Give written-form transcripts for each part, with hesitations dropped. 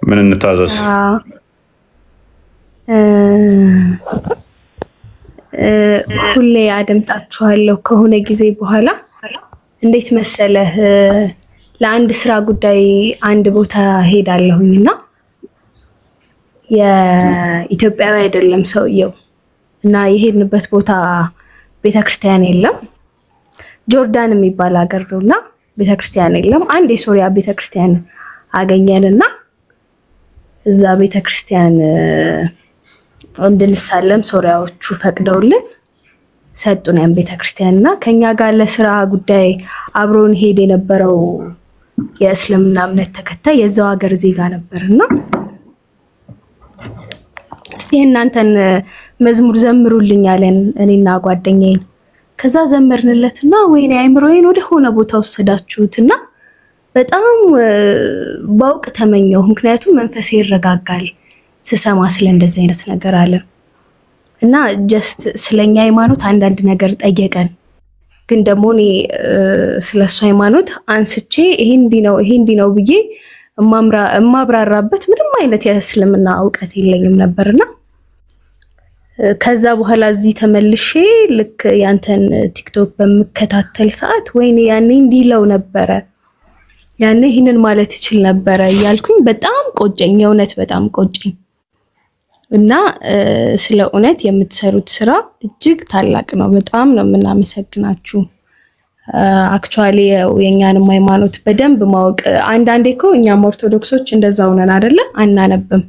ምን እንታዘዝ ሁሌ አደምጣችኋለሁ ከሆነ ጊዜ በኋላ እንዴት መሰለህ ለአንድ ስራ ጉዳይ አንድ ቦታ ሄዳለሁኝና የኢትዮጵያዊ አይደለም ሰውየው እና የሄድንበት ቦታ ቤተክርስቲያን የለም ጆርዳን የሚባል ሀገር ነውና ቤተክርስቲያን የለም አንድ የሶሪያ ቤተክርስቲያን አገኘንና እዛ ቤተክርስቲያን እንድንሳለም ሶሪያዎቹ ፈቅደውልን ሰጡን ያን ቤተክርስቲያንና ከኛ ጋር ለስራ ጉዳይ አብሮን ሄድ የነበረው የእስልምና እምነት ተከታይ የዛው ሀገር ዜጋ ነበርና እስቲ እናንተን መዝሙር ዘምሩልኝ አለን እኔና ጓደኛዬን ከዛ ዘመርንለትና ወይኔ አይምሮዬን ወደ ሆነ ቦታ ወሰዳችሁትና በጣም ባውቅ ተመኘው ምክንያቱም መንፈሴ ይረጋጋል ስሰማ ስለ እንደዚህ አይነት ነገር አለ እና ጀስት ስለኛ ሃይማኖት አንዳንድ ነገር ጠየቀን ግን ደግሞ እኔ ስለሱ ሃይማኖት አንስቼ ይሄ እንዲ ነው ብዬ እማብራራበት ምንም አይነት የእስልምና ዕውቀት የለኝም ነበርና ከዛ በኋላ እዚህ ተመልሼ ልክ ያንተን ቲክቶክ በመከታተል ሰዓት ወይኔ ያኔ እንዲለው ነበር ያኔ ይሄንን ማለት ይችል ነበር ያልኩኝ በጣም ቆጨኝ የእውነት በጣም ቆጨኝ እና ስለ እውነት የምትሰሩት ስራ እጅግ ታላቅ ነው በጣም ነው እናመሰግናችሁ አክቹአሊ የኛንም ሃይማኖት በደንብ ማወቅ አንዳንዴ እኛም ኦርቶዶክሶች እንደዛው ነን አይደለ አናነብም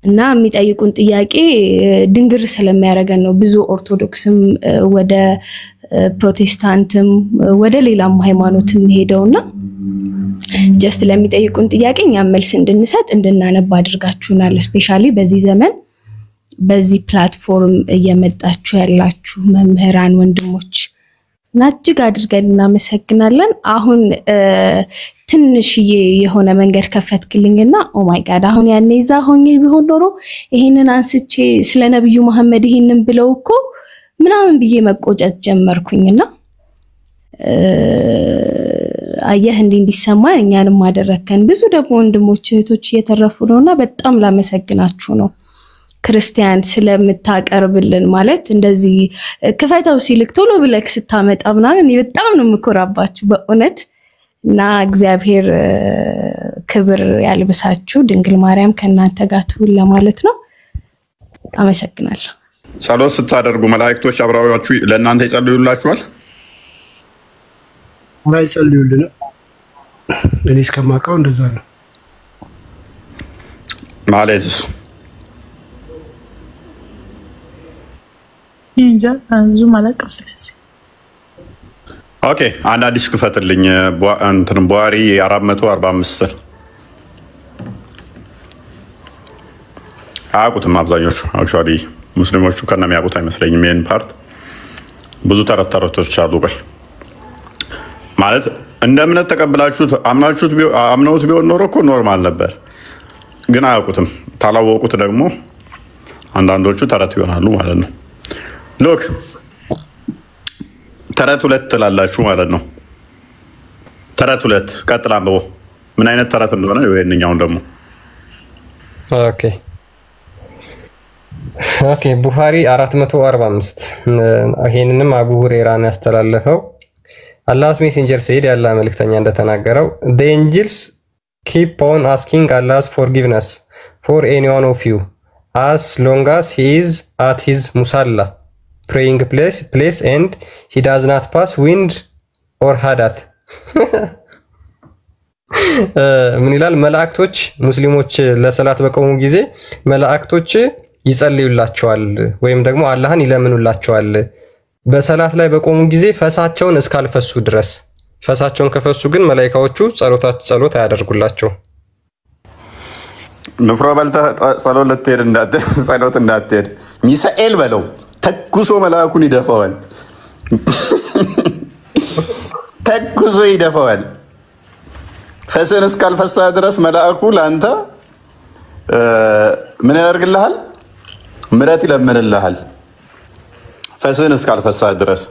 እና የሚጠይቁን ጥያቄ ድንግር ስለሚያረጋን ነው ብዙ ኦርቶዶክስም ወደ ፕሮቴስታንትም ወደ ሌላም ሃይማኖትም ሄደውና ጀስት ለሚጠይቁን ጥያቄኛ መልስ እንድንሰጥ እንድናነብ አድርጋችሁናል ስፔሻሊ በዚህ ዘመን በዚህ ፕላትፎርም እየመጣችሁ ያላችሁ መምህራን ወንድሞች ናጅግ አድርገን እናመሰግናለን አሁን ትንሽዬ የሆነ መንገድ ከፈትክልኝና ኦ ማይ ጋድ አሁን ያኔ እዛ ሆኜ ቢሆን ኖሮ ይሄንን አንስቼ ስለ ነብዩ መሐመድ ይሄንን ብለው እኮ ምናምን ብዬ መቆጨት ጀመርኩኝና አየህ እንዲሰማ እኛንም አደረከን ብዙ ደግሞ ወንድሞች እህቶች እየተረፉ ነውና በጣም ላመሰግናችሁ ነው ክርስቲያን ስለምታቀርብልን ማለት እንደዚህ ክፈታው ሲልክ ቶሎ ብለክ ስታመጣ ምናምን በጣም ነው ምኮራባችሁ በእውነት እና እግዚአብሔር ክብር ያልብሳችሁ ድንግል ማርያም ከናንተ ጋር ትሁን ለማለት ነው አመሰግናለሁ ጸሎት ስታደርጉ መላእክቶች አብራዎቹ ለእናንተ ይጸልዩላችኋል ማይ ጸልዩልን እኔ እስከማውቀው እንደዛ ነው ማለትስ እንጃ ብዙ ማለቅም ስለዚህ ኦኬ አንድ አዲስ ክፈትልኝ እንትን ቧሪ 445 አቁትም አብዛኞቹ አክቹአሊ ሙስሊሞቹ ከነም ያቁት አይመስለኝም ይሄን ፓርት ብዙ ተረተሮች አሉ ቆይ ማለት እንደ እምነት ተቀበላችሁት አምናችሁት ቢሆን ኖሮ እኮ ኖርማል ነበር ግን አያውቁትም ታላወቁት ደግሞ አንዳንዶቹ ተረት ይሆናሉ ማለት ነው ሎክ ተረት ሁለት ላላችሁ ማለት ነው ተረት ሁለት ቀጥላ አንብቦ ምን አይነት ተረት እንደሆነ ይሄንኛው ደግሞ ኦኬ ቡኻሪ 445 ይሄንንም አቡ ሁረይራን ያስተላለፈው Allah's messenger said ያላ መልእክተኛ እንደተናገረው the angels keep on asking Allah's forgiveness for any one of you as long as he is at his musalla praying place and he does not pass wind or hadath ምን ይላል መላእክቶች ሙስሊሞች ለሰላት በቆሙ ጊዜ መላእክቶች ይጸልዩላቸዋል ወይም ደግሞ አላህን ይለምኑላቸዋል በሰላት ላይ በቆሙ ጊዜ ፈሳቸውን እስካልፈሱ ድረስ ፈሳቸውን ከፈሱ ግን መላእክቶቹ ጸሎት ያደርጉላቸው ንፍሮ በልተ ጸሎት እንዳትሄድ ሚሳኤል በለው ተኩሶ መላእኩን ይደፋዋል ተኩሶ ይደፋዋል ፈስን እስካልፈሳ ድረስ መላእኩ ላንተ ምን ያደርግልሃል ምረት ይለምንልሃል ፈስን እስካልፈሳ ድረስ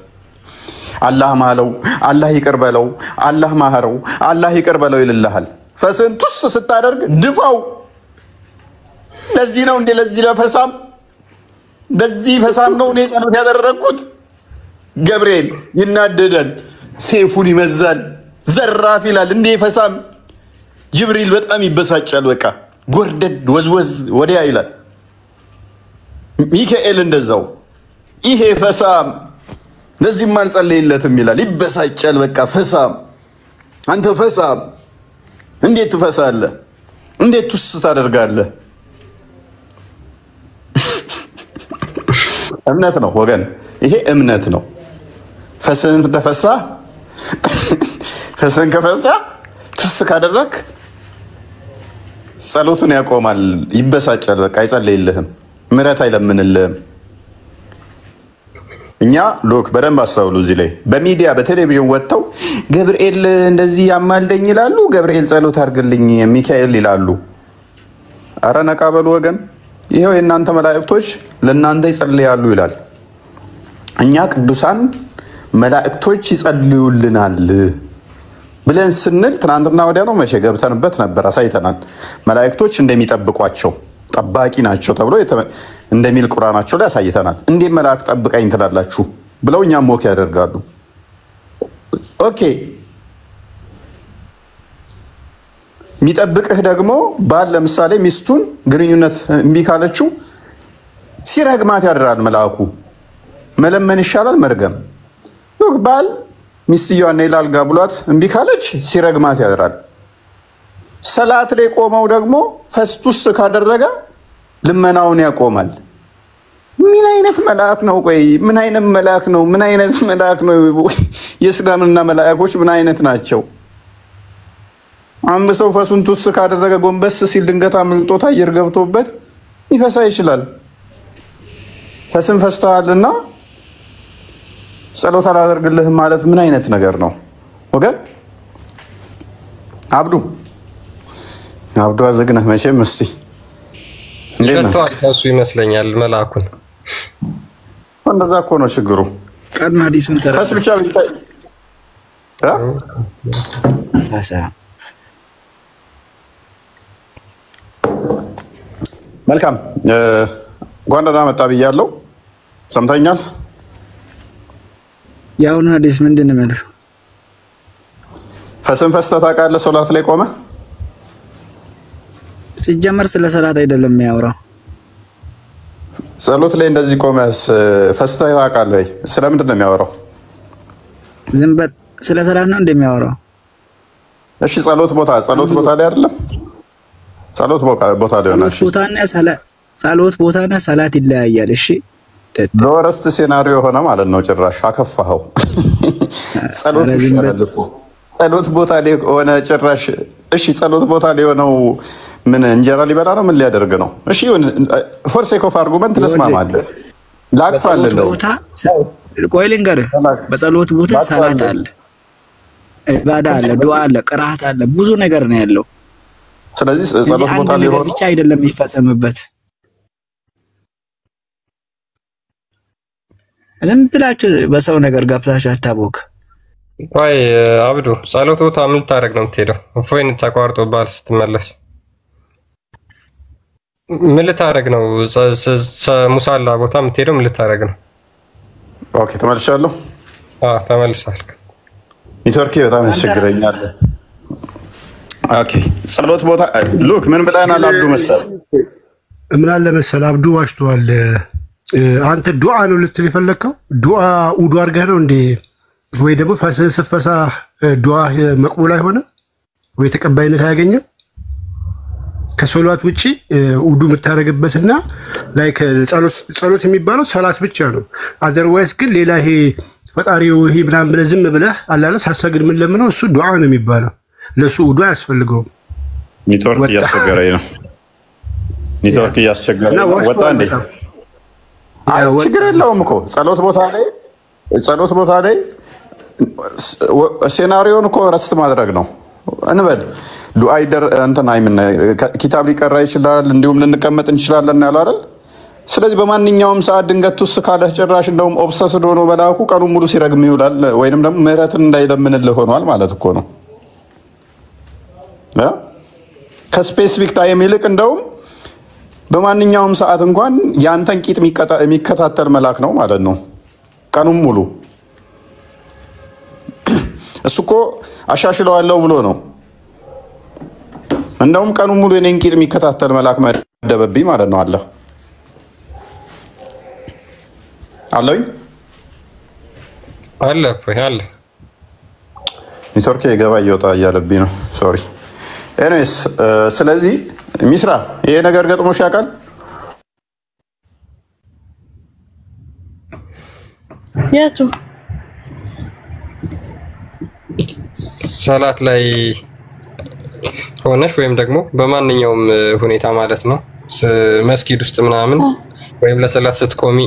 አላህ ማለው አላህ ይቅር በለው አላህ ማህረው አላህ ይቅር በለው ይልልሃል ፈስን ቱስ ስታደርግ ድፋው ለዚህ ነው እንዴ ለዚህ ለፈሳም ለዚህ ፈሳም ነው እኔ ጸሎት ያደረኩት። ገብርኤል ይናደዳል፣ ሴፉን ይመዛል፣ ዘራፍ ይላል። እንዴ ፈሳም ጅብሪል በጣም ይበሳጫል። በቃ ጎርደድ ወዝወዝ ወዲያ ይላል። ሚካኤል እንደዛው ይሄ ፈሳም ለዚህም አልጸለይለትም ይላል፣ ይበሳጫል። በቃ ፈሳም አንተ ፈሳም እንዴት ትፈሳለህ? እንዴት ትስ ታደርጋለህ? እምነት ነው ወገን፣ ይሄ እምነት ነው። ፈስን ተፈሳ ፈስን ከፈሳ ትስ ካደረክ ጸሎቱን ያቆማል፣ ይበሳጫል። በቃ አይጸልይልህም፣ ምሕረት አይለምንልህም። እኛ ሎክ በደንብ አስተውሉ። እዚህ ላይ በሚዲያ በቴሌቪዥን ወጥተው ገብርኤል እንደዚህ ያማልደኝ ይላሉ፣ ገብርኤል ጸሎት አድርግልኝ ሚካኤል ይላሉ። አረ ነቃ በሉ ወገን። ይሄው የእናንተ መላእክቶች ለእናንተ ይጸልያሉ ይላል። እኛ ቅዱሳን መላእክቶች ይጸልዩልናል ብለን ስንል ትናንትና ወዲያ ነው መቼ ገብተንበት ነበር፣ አሳይተናል። መላእክቶች እንደሚጠብቋቸው ጠባቂ ናቸው ተብሎ እንደሚል ቁርአናቸው ላይ አሳይተናል። እንዴት መልአክ ጠብቀኝ ትላላችሁ ብለው እኛም ሞክ ያደርጋሉ። ኦኬ የሚጠብቅህ ደግሞ ባል ለምሳሌ ሚስቱን ግንኙነት እምቢ ካለችው ሲረግማት ያድራል መልአኩ። መለመን ይሻላል መርገም። ሎክ ባል ሚስትየዋን ይላል ጋ ብሏት እምቢ ካለች ሲረግማት ያድራል። ሰላት ላይ ቆመው ደግሞ ፈስቱስ ካደረገ ልመናውን ያቆማል። ምን አይነት መልአክ ነው? ቆይ ምን አይነት መልአክ ነው? ምን አይነት መልአክ ነው? የእስላምና መልአኮች ምን አይነት ናቸው? አንድ ሰው ፈሱን ቱስ ካደረገ ጎንበስ ሲል ድንገት አምልጦት አየር ገብቶበት ይፈሳ ይችላል። ፈስን ፈስተዋልና ጸሎት አላደርግልህም ማለት ምን አይነት ነገር ነው ወገን? አብዱ አዘግነህ መቼም እስቲ ይፈታዋል እሱ ይመስለኛል መልአኩን። እንደዛ እኮ ነው ችግሩ። ቀድማ ዲሱን ተራ ፈስ ብቻ መልካም እንኳን ደህና መጣ ብያለሁ። ሰምተኛል። ያውና ዲስ ምንድን ነው ማለት? ፈስን ፈስተህ ታውቃለህ? ሶላት ላይ ቆመ ሲጀመር ስለ ሰላት አይደለም የሚያወራው። ጸሎት ላይ እንደዚህ ቆመስ ፈስተህ ታውቃለህ? ስለምንድን ነው የሚያወራው? ዝም በል ስለ ሰላት ነው እንደሚያወራው። እሺ ጸሎት ቦታ ላይ አይደለም? ጸሎት ቦታ ላይ ነው። እሺ ጸሎት ቦታና ሰላት ይለያያል። እሺ ሎረስት ሴናሪዮ ሆነ ማለት ነው። ጭራሽ አከፋኸው። ጸሎት ይሻላል እኮ ጸሎት ቦታ ላይ ሆነ ጭራሽ። እሺ ጸሎት ቦታ ላይ ሆነው ምን እንጀራ ሊበላ ነው? ምን ሊያደርግ ነው? እሺ ፎር ሴክ ኦፍ አርጉመንት ለስማማለህ፣ ላቅፋለህ። ቆይ ልንገርህ፣ በጸሎት ቦታ ሰላት አለ፣ ኢባዳ አለ፣ ዱዓ አለ፣ ቅራአት አለ፣ ብዙ ነገር ነው ያለው። ስለዚህ ጸሎት ቦታ ላይ ሆኖ ብቻ አይደለም የሚፈጸምበት። ዝም ብላችሁ በሰው ነገር ገብታችሁ አታቦክ። ቆይ አብዱ ጸሎት ቦታ ምን ልታደርግ ነው የምትሄደው? እፎይን ተቋርጦብሃል ስትመለስ ምን ልታደርግ ነው? ሙሳላ ቦታ የምትሄደው ምን ልታደርግ ነው? ኦኬ ተመልሻለሁ። ተመልሳል። ኔትወርክ በጣም ያስቸግረኛል። ኦኬ ጸሎት ቦታ ሉክ ምን ብለናል? አብዱ መሰለህ ምን አለ መሰለህ አብዱ ዋሽቷል። አንተ ዱዓ ነው ልትል የፈለከው? ዱዓ ውዱ አድርገህ ነው እንዴ? ወይ ደግሞ ፈስህን ስትፈሳ ዱዓ መቅቡል አይሆንም ወይ ተቀባይነት አያገኝም? ከሶላት ውጪ ውዱ የምታደርግበትና ላይክ ጸሎት የሚባለው ሰላት ብቻ ነው። አዘርዋይስ ግን ሌላ ይሄ ፈጣሪው ይሄ ምናምን ብለህ ዝም ብለህ አላለ ሳሰግድ ምን ለምነው እሱ ዱዓ ነው የሚባለው። ለሱ ውዱ አያስፈልገውም። ኔትወርክ እያስቸገረኝ ነው። ኔትወርክ እያስቸገረኝ ነው። ወጣ እንዴ? አይ ችግር የለውም እኮ ጸሎት ቦታ ላይ ሴናሪዮን እኮ ረስት ማድረግ ነው እንበል። ዱዓ እንትን አይምን ኪታብ ሊቀራ ይችላል፣ እንዲሁም ልንቀመጥ እንችላለን ያለው አይደል? ስለዚህ በማንኛውም ሰዓት ድንገት ቱስ ካለህ ጭራሽ እንደውም ኦብሰስድ ሆኖ መልአኩ ቀኑን ሙሉ ሲረግም ይውላል፣ ወይንም ደግሞ ምህረትን እንዳይለምንልህ ሆኗል ማለት እኮ ነው። ከስፔሲፊክ ታይም ይልቅ እንደውም በማንኛውም ሰዓት እንኳን ያንተን ቂጥ የሚከታተል መልአክ ነው ማለት ነው ቀኑን ሙሉ። እሱ እኮ አሻሽለዋለሁ ብሎ ነው። እንደውም ቀኑን ሙሉ የኔን ቂጥ የሚከታተል መልአክ መደበብኝ ማለት ነው። አለኝ አለ ኔትወርክ የገባ እየወጣ እያለብኝ ነው። ሶሪ። ኤኒዌይስ ስለዚህ ሚስራ ይሄ ነገር ገጥሞሽ ያውቃል? የቱ ሰላት ላይ ሆነሽ ወይም ደግሞ በማንኛውም ሁኔታ ማለት ነው መስጊድ ውስጥ ምናምን ወይም ለሰላት ስትቆሚ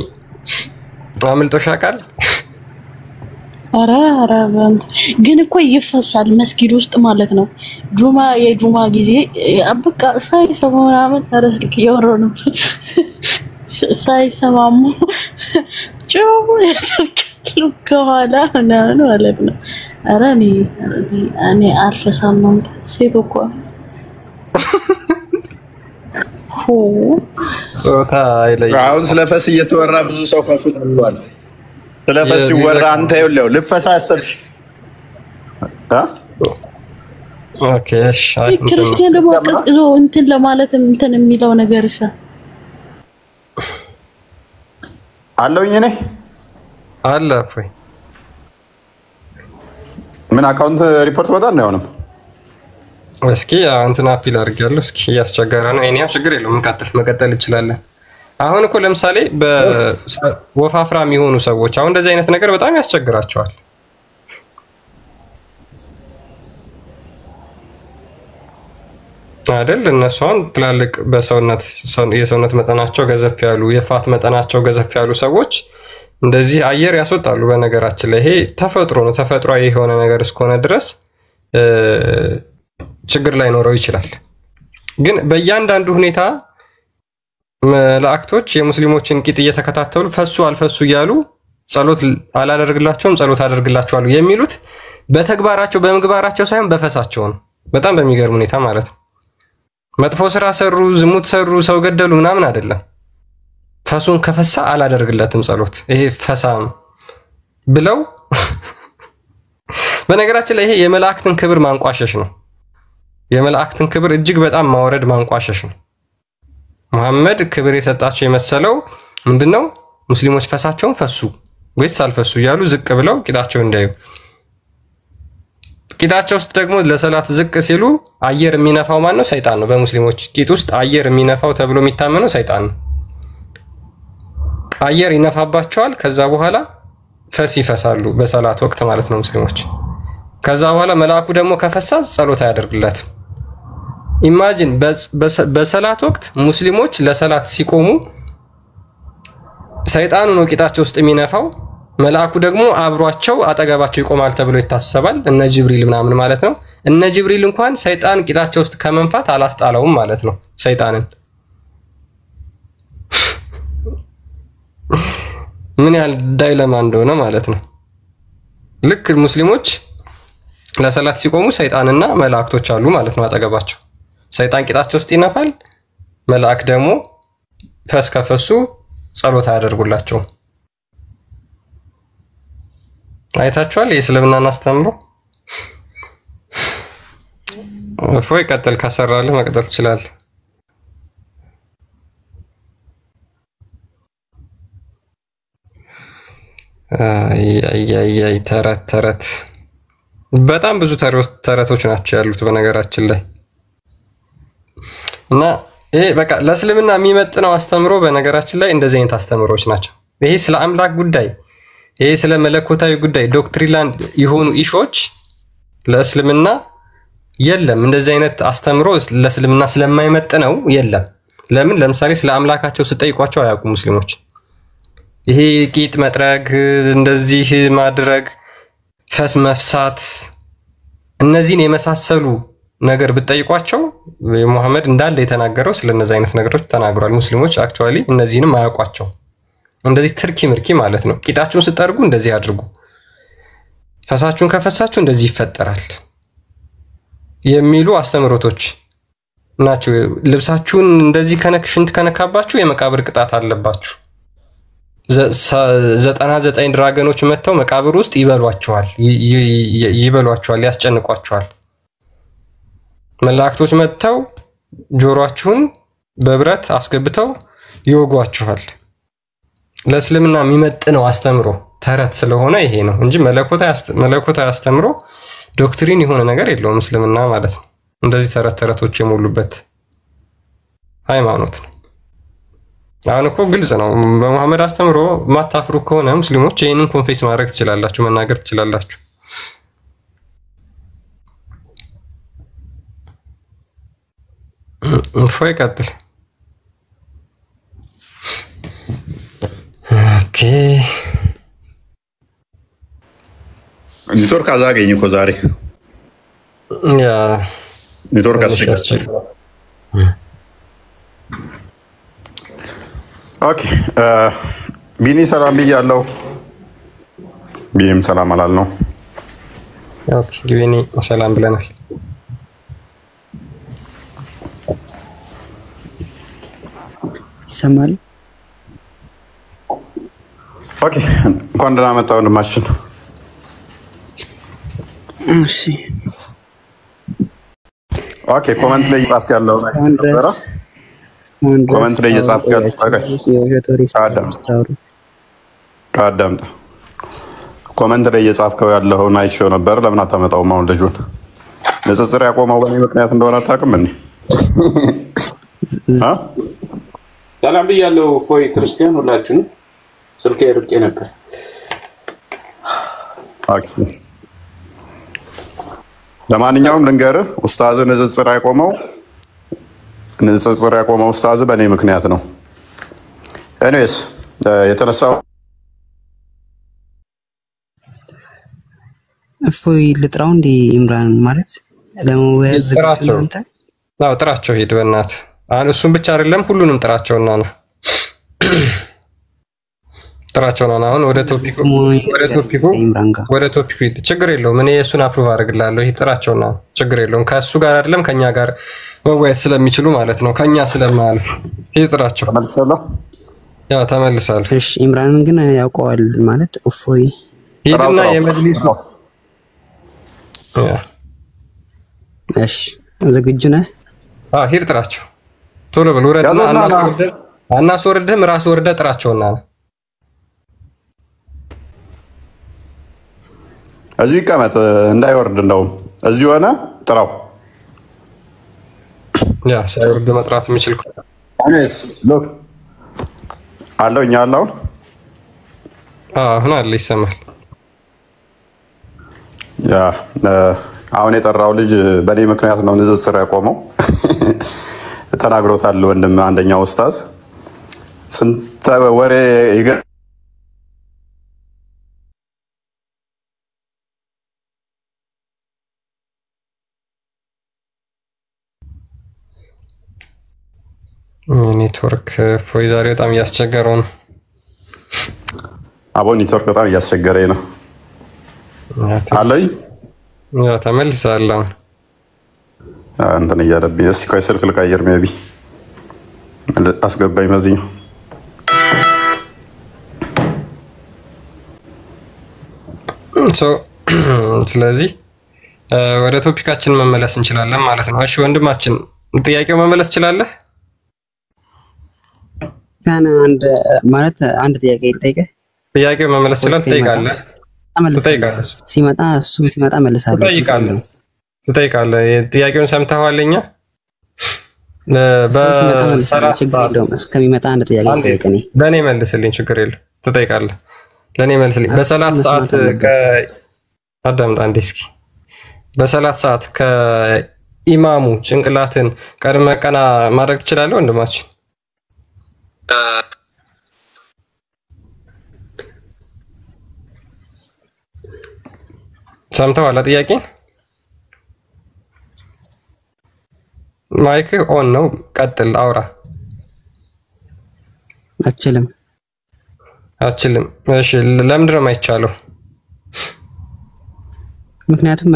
አምልጦሽ ያውቃል? ኧረ ግን እኮ ይፈሳል መስጊድ ውስጥ ማለት ነው። የጁማ ጊዜ በቃ ሳይሰሙ ምናምን ረስልክ እያወራሁ ነው። ሳይሰማሙ ጭው ያደርጋሉ ከኋላ ምናምን ማለት ነው። ኧረ እኔ አልፈሳም። ሴት እኮ አሁን ስለ ፈስ እየተወራ ብዙ ሰው ፈሱ ተብሏል። ስለ ፈስ ሲወራ አንተ ይኸውልህ ልፈሳ አሰብሽ? ኦኬ እሺ። ክርስቲያን ደግሞ ቀዝቅዞ እንትን ለማለት እንትን የሚለው ነገር እሺ አለውኝ እኔ አለ ወይ ምን አካውንት ሪፖርት ወጣ ነው ያውንም እስኪ እንትን አፒል አድርጌያለሁ። እስኪ ያስቸገረ ነው። እኔም ችግር የለውም መቀጠል እንችላለን። አሁን እኮ ለምሳሌ በወፋፍራም የሆኑ ሰዎች አሁን እንደዚህ አይነት ነገር በጣም ያስቸግራቸዋል አይደል? እነሱ አሁን ትላልቅ የሰውነት መጠናቸው ገዘፍ ያሉ የፋት መጠናቸው ገዘፍ ያሉ ሰዎች እንደዚህ አየር ያስወጣሉ። በነገራችን ላይ ይሄ ተፈጥሮ ነው። ተፈጥሯዊ የሆነ ነገር እስከሆነ ድረስ ችግር ላይኖረው ይችላል። ግን በእያንዳንዱ ሁኔታ መላእክቶች የሙስሊሞችን ቂጥ እየተከታተሉ ፈሱ አልፈሱ እያሉ ጸሎት አላደርግላቸውም ጸሎት አደርግላቸዋለሁ የሚሉት በተግባራቸው በምግባራቸው ሳይሆን በፈሳቸው ነው። በጣም በሚገርም ሁኔታ ማለት ነው። መጥፎ ስራ ሰሩ፣ ዝሙት ሰሩ፣ ሰው ገደሉ ምናምን አይደለም። ፈሱን ከፈሳ አላደርግለትም ጸሎት ይሄ ፈሳም ብለው በነገራችን ላይ ይሄ የመላእክትን ክብር ማንቋሸሽ ነው። የመላእክትን ክብር እጅግ በጣም ማውረድ ማንቋሸሽ ነው። መሐመድ ክብር የሰጣቸው የመሰለው ምንድነው? ሙስሊሞች ፈሳቸውን ፈሱ ወይስ አልፈሱ እያሉ ዝቅ ብለው ቂጣቸው እንዳዩ። ቂጣቸው ውስጥ ደግሞ ለሰላት ዝቅ ሲሉ አየር የሚነፋው ማን ነው? ሰይጣን ነው። በሙስሊሞች ቂጥ ውስጥ አየር የሚነፋው ተብሎ የሚታመነው ሰይጣን ነው። አየር ይነፋባቸዋል። ከዛ በኋላ ፈስ ይፈሳሉ በሰላት ወቅት ማለት ነው ሙስሊሞች። ከዛ በኋላ መልአኩ ደግሞ ከፈሳ ጸሎት አያደርግለትም። ኢማጂን በሰላት ወቅት ሙስሊሞች ለሰላት ሲቆሙ ሰይጣኑ ነው ቂጣቸው ውስጥ የሚነፋው፣ መልአኩ ደግሞ አብሯቸው አጠገባቸው ይቆማል ተብሎ ይታሰባል። እነ ጅብሪል ምናምን ማለት ነው። እነ ጅብሪል እንኳን ሰይጣን ቂጣቸው ውስጥ ከመንፋት አላስጣለውም ማለት ነው ሰይጣንን። ምን ያህል ዳይለማ እንደሆነ ማለት ነው። ልክ ሙስሊሞች ለሰላት ሲቆሙ ሰይጣንና መላእክቶች አሉ ማለት ነው አጠገባቸው። ሰይጣን ቂጣቸው ውስጥ ይነፋል፣ መልአክ ደግሞ ፈስ ከፈሱ ጸሎት አያደርጉላቸውም። አይታችኋል የእስልምናን አስተምሮ። እፎይ ቀጥል፣ ካሰራለህ መቀጠል ትችላለህ። አይ ተረት በጣም ብዙ ተረቶች ናቸው ያሉት በነገራችን ላይ እና ይሄ በቃ ለእስልምና የሚመጥነው አስተምሮ በነገራችን ላይ እንደዚህ አይነት አስተምሮች ናቸው። ይሄ ስለ አምላክ ጉዳይ፣ ይሄ ስለ መለኮታዊ ጉዳይ ዶክትሪናል የሆኑ ኢሾች ለእስልምና የለም። እንደዚህ አይነት አስተምሮ ለእስልምና ስለማይመጥነው የለም። ለምን? ለምሳሌ ስለ አምላካቸው ስጠይቋቸው አያውቁም ሙስሊሞች። ይሄ ቂጥ መጥረግ፣ እንደዚህ ማድረግ፣ ፈስ መፍሳት፣ እነዚህን የመሳሰሉ ነገር ብትጠይቋቸው ሙሐመድ እንዳለ የተናገረው ስለነዚህ አይነት ነገሮች ተናግሯል። ሙስሊሞች አክቹአሊ እነዚህንም አያውቋቸው። እንደዚህ ትርኪ ምርኪ ማለት ነው። ቂጣችሁን ስጠርጉ እንደዚህ አድርጉ፣ ፈሳችሁን ከፈሳችሁ እንደዚህ ይፈጠራል የሚሉ አስተምሮቶች ናቸው። ልብሳችሁን እንደዚህ ሽንት ከነካባችሁ የመቃብር ቅጣት አለባችሁ። 99 ድራገኖች መጥተው መቃብር ውስጥ ይበሏቸዋል፣ ያስጨንቋቸዋል። መላእክቶች መጥተው ጆሮአችሁን በብረት አስገብተው ይወጓችኋል። ለእስልምና የሚመጥነው አስተምሮ ተረት ስለሆነ ይሄ ነው እንጂ መለኮታዊ አስተምሮ ዶክትሪን የሆነ ነገር የለውም እስልምና ማለት ነው። እንደዚህ ተረቶች የሞሉበት ሃይማኖት ነው። አሁን እኮ ግልጽ ነው። በመሐመድ አስተምሮ ማታፍሩ ከሆነ ሙስሊሞች ይሄንን ኮንፌስ ማድረግ ትችላላችሁ፣ መናገር ትችላላችሁ። ፎይ ቀጥል። ኦኬ ኔትወርክ አዛገኝ እኮ ዛሬ ያ ኔትወርክ አስቸጋሪ። ኦኬ ቢኒ ሰላም ብያለሁ። ቢኒም ሰላም አላልነው። ኦኬ ቢኒ ሰላም ብለናል። ይሰማል? ኦኬ እንኳን ደህና መጣ ወንድማችን። እሺ ኦኬ ኮሜንት ላይ እየጻፍክ ያለው ኮሜንት ላይ እየጻፍክ ያለው አዳምጥ። ኮሜንት ላይ እየጻፍከው ያለውን አይቼው ነበር። ለምን አታመጣውም? አሁን ልጁን ንጽጽር ያቆመው በእኔ ምክንያት እንደሆነ አታውቅም እንዴ? ሰላም ብያለሁ። ፎይ ክርስቲያን ሁላችሁም ስልኬ ርቄ ነበር። ኦኬ ለማንኛውም ልንገርህ ኡስታዝ ንጽጽር ያቆመው ኡስታዝ በእኔ ምክንያት ነው። ኤኒዌይስ የተነሳው ፎይ ልጥራው እንደ ኢምራን ማለት ለመወያየት ዝግጁ ነው አንተ? አዎ ጥራቸው ሂድ በእናትህ። አሁን እሱን ብቻ አይደለም ሁሉንም ጥራቸውና ነው ጥራቸውና አሁን ወደ ቶፒኩ ችግር የለውም። እኔ እሱን አፕሩቭ አድርግላለሁ። ይሄ ጥራቸውና ችግር የለውም። ከእሱ ጋር አይደለም ከኛ ጋር መወያየት ስለሚችሉ ማለት ነው። ከኛ ስለማያልፍ ይሄ ጥራቸው። ያው ተመልሳሉ። እሺ ኢምራንን ግን ያውቀዋል ማለት እፎይ ሂድና የመድሊሱ እሺ ዝግጁ ነህ? ሂድ ጥራቸው። ቶሎ በል ወረድና አናስወርድህም ራስ ወርደህ ጥራቸውና እዚህ ቀመጥ እንዳይወርድ እንደውም እዚህ ሆነ ጥራው። ያ ሳይወርድ መጥራት የሚችል አኔስ ሎክ አለው እኛ አለው አሁን አለ ይሰማል። ያ አሁን የጠራው ልጅ በእኔ ምክንያት ነው ንጽጽር ያቆመው። ተናግሮታል ወንድም አንደኛው ኡስታዝ ስንት ወሬ ኔትወርክ ፎይ ዛሬ በጣም እያስቸገረው ነው። አቦ ኔትወርክ በጣም እያስቸገረኝ ነው አለኝ። ያ ተመልሳለሁ እንትን እያለብኝ እስኪ ቆይ ስልክ ልቀይር። ሜቢ አስገባኝ መዝኛው ስለዚህ ወደ ቶፒካችን መመለስ እንችላለን ማለት ነው። እሺ ወንድማችን ጥያቄው መመለስ ትችላለህ? አንድ ጥያቄ ልጠይቅህ። ጥያቄው መመለስ ይችላል? ትጠይቃለህ? ሲመጣ መልሳለሁ። ትጠይቃለህ? ጥያቄውን ሰምተኸዋል? እኛ እስከሚመጣ አንድ ጥያቄ ልጠይቅህ። ለእኔ መልስልኝ፣ ችግር የለም። ትጠይቃለህ? ለእኔ መልስልኝ። በሰላት ሰዓት አዳምጥ አንዴ እስኪ። በሰላት ሰዓት ከኢማሙ ጭንቅላትን ቀድመ ቀና ማድረግ ትችላለህ ወንድማችን? ሰምተዋል? ጥያቄ ማይክ ኦን ነው። ቀጥል፣ አውራ። አችልም። እሺ ለምንድን ነው የማይቻለው? ምክንያቱም